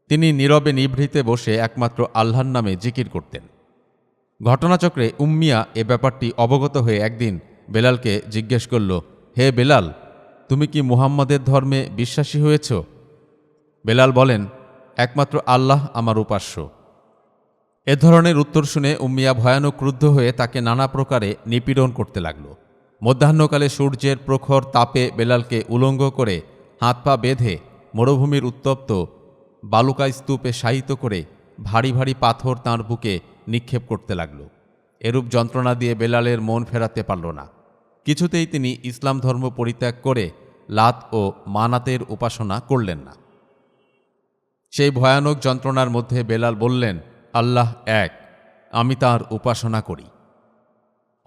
তিনি নীরবে নিভৃতে বসে একমাত্র আল্লাহর নামে জিকির করতেন। ঘটনাচক্রে উম্মিয়া এ ব্যাপারটি অবগত হয়ে একদিন বেলালকে জিজ্ঞেস করল, হে বেলাল, তুমি কি মুহাম্মাদের ধর্মে বিশ্বাসী হয়েছ? বেলাল বলেন, একমাত্র আল্লাহ আমার উপাস্য। এ ধরনের উত্তর শুনে উম্মিয়া ভয়ানক ক্রুদ্ধ হয়ে তাকে নানা প্রকারে নিপীড়ন করতে লাগল। মধ্যাহ্নকালে সূর্যের প্রখর তাপে বেলালকে উলঙ্গ করে হাত পা বেঁধে মরুভূমির উত্তপ্ত বালুকা স্তূপে শায়িত করে ভারী ভারী পাথর তাঁর বুকে নিক্ষেপ করতে লাগল। এরূপ যন্ত্রণা দিয়ে বেলালের মন ফেরাতে পারল না। কিছুতেই তিনি ইসলাম ধর্ম পরিত্যাগ করে লাত ও মানাতের উপাসনা করলেন না। সেই ভয়ানক যন্ত্রণার মধ্যে বেলাল বললেন, আল্লাহ এক, আমি তাঁর উপাসনা করি।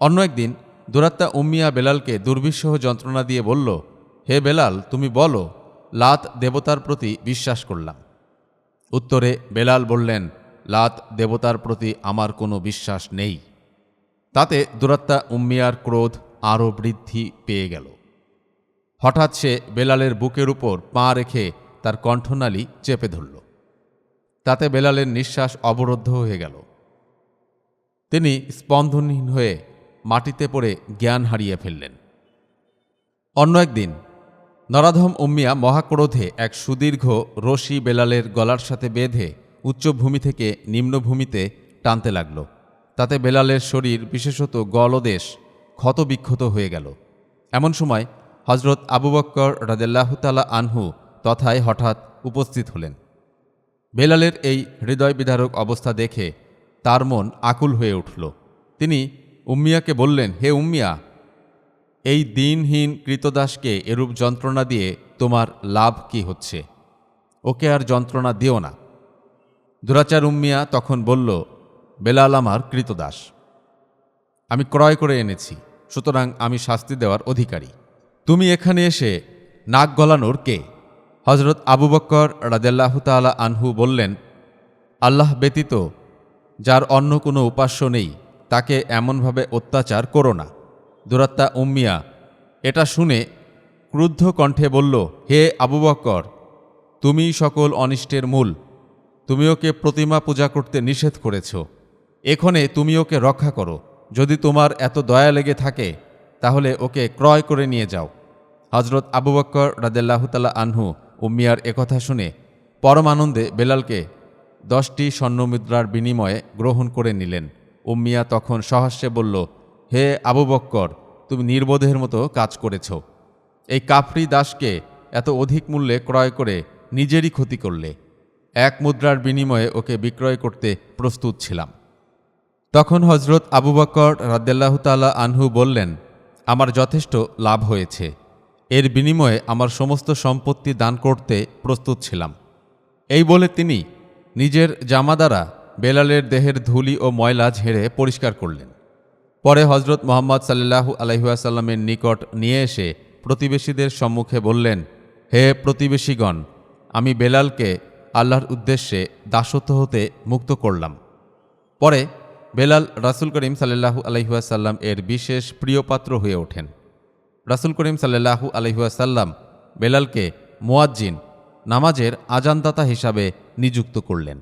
অন্য একদিন দুরাত্মা উম্মিয়া বেলালকে দুর্বিষহ যন্ত্রণা দিয়ে বলল, হে বেলাল, তুমি বলো, লাত দেবতার প্রতি বিশ্বাস করলাম। উত্তরে বেলাল বললেন, লাত দেবতার প্রতি আমার কোনো বিশ্বাস নেই। তাতে দুরাত্মা উম্মিয়ার ক্রোধ আরও বৃদ্ধি পেয়ে গেল। হঠাৎ সে বেলালের বুকের উপর পা রেখে তার কণ্ঠনালী চেপে ধরল। তাতে বেলালের নিঃশ্বাস অবরুদ্ধ হয়ে গেল। তিনি স্পন্দনহীন হয়ে মাটিতে পড়ে জ্ঞান হারিয়ে ফেললেন। অন্য একদিন নরাধম উম্মিয়া মহাক্রোধে এক সুদীর্ঘ রশি বেলালের গলার সাথে বেঁধে উচ্চভূমি থেকে নিম্নভূমিতে টানতে লাগল। তাতে বেলালের শরীর, বিশেষত গলদেশ ক্ষতবিক্ষত হয়ে গেল। এমন সময় হজরত আবু বকর রাদিয়াল্লাহু তাআলা আনহু তথায় হঠাৎ উপস্থিত হলেন। বেলালের এই হৃদয় বিদারক অবস্থা দেখে তার মন আকুল হয়ে উঠল। তিনি উম্মিয়াকে বললেন, হে উম্মিয়া, এই দিনহীন কৃতদাসকে এরূপ যন্ত্রণা দিয়ে তোমার লাভ কি হচ্ছে? ওকে আর যন্ত্রণা দিও না। দুরাচার উম্মিয়া তখন বলল, বেলাল আমার কৃতদাস, আমি ক্রয় করে এনেছি, সুতরাং আমি শাস্তি দেওয়ার অধিকারী। তুমি এখানে এসে নাক গলানোর কে? হজরত আবু বকর রাদিয়াল্লাহু তাআলা আনহু বললেন, আল্লাহ ব্যতীত যার অন্য কোনো উপাস্য নেই, তাকে এমনভাবে অত্যাচার করো না। দুরাত্মা উম্মিয়া এটা শুনে ক্রুদ্ধ কণ্ঠে বলল, হে আবু বকর, তুমিই সকল অনিষ্টের মূল। তুমি ওকে প্রতিমা পূজা করতে নিষেধ করেছ। এখানে তুমি ওকে রক্ষা করো। যদি তোমার এত দয়া লেগে থাকে তাহলে ওকে ক্রয় করে নিয়ে যাও। হজরত আবু বকর রাদিয়াল্লাহু তাআলা আনহু উম্মিয়ার একথা শুনে পরম আনন্দে বেলালকে 10টি স্বর্ণমুদ্রার বিনিময়ে গ্রহণ করে নিলেন। উম্মিয়া তখন সহাস্যে বলল, হে আবু বকর, তুমি নির্বোধের মতো কাজ করেছ। এই কাফরি দাসকে এত অধিক মূল্যে ক্রয় করে নিজেরই ক্ষতি করলে। 1 মুদ্রার বিনিময়ে ওকে বিক্রয় করতে প্রস্তুত ছিলাম। তখন হজরত আবু বকর রাদিয়াল্লাহু তাআলা আনহু বললেন, আমার যথেষ্ট লাভ হয়েছে, এর বিনিময়ে আমার সমস্ত সম্পত্তি দান করতে প্রস্তুত ছিলাম। এই বলে তিনি নিজের জামা দ্বারা বেলালের দেহের ধুলি ও ময়লা ঝেড়ে পরিষ্কার করলেন। পরে হজরত মুহাম্মদ সাল্লাল্লাহু আলাইহি ওয়াসাল্লামের নিকট নিয়ে এসে প্রতিবেশীদের সম্মুখে বললেন, হে প্রতিবেশীগণ, আমি বেলালকে আল্লাহর উদ্দেশ্যে দাসত্ব হতে মুক্ত করলাম। পরে বেলাল রাসূল করিম সাল্লাল্লাহু আলাইহি ওয়াসাল্লাম এর বিশেষ প্রিয়পাত্র হয়ে ওঠেন। রাসূল করিম সাল্লাল্লাহু আলাইহি ওয়াসাল্লাম বেলালকে মুয়াজ্জিন, নামাজের আজানদাতা হিসাবে নিযুক্ত করলেন।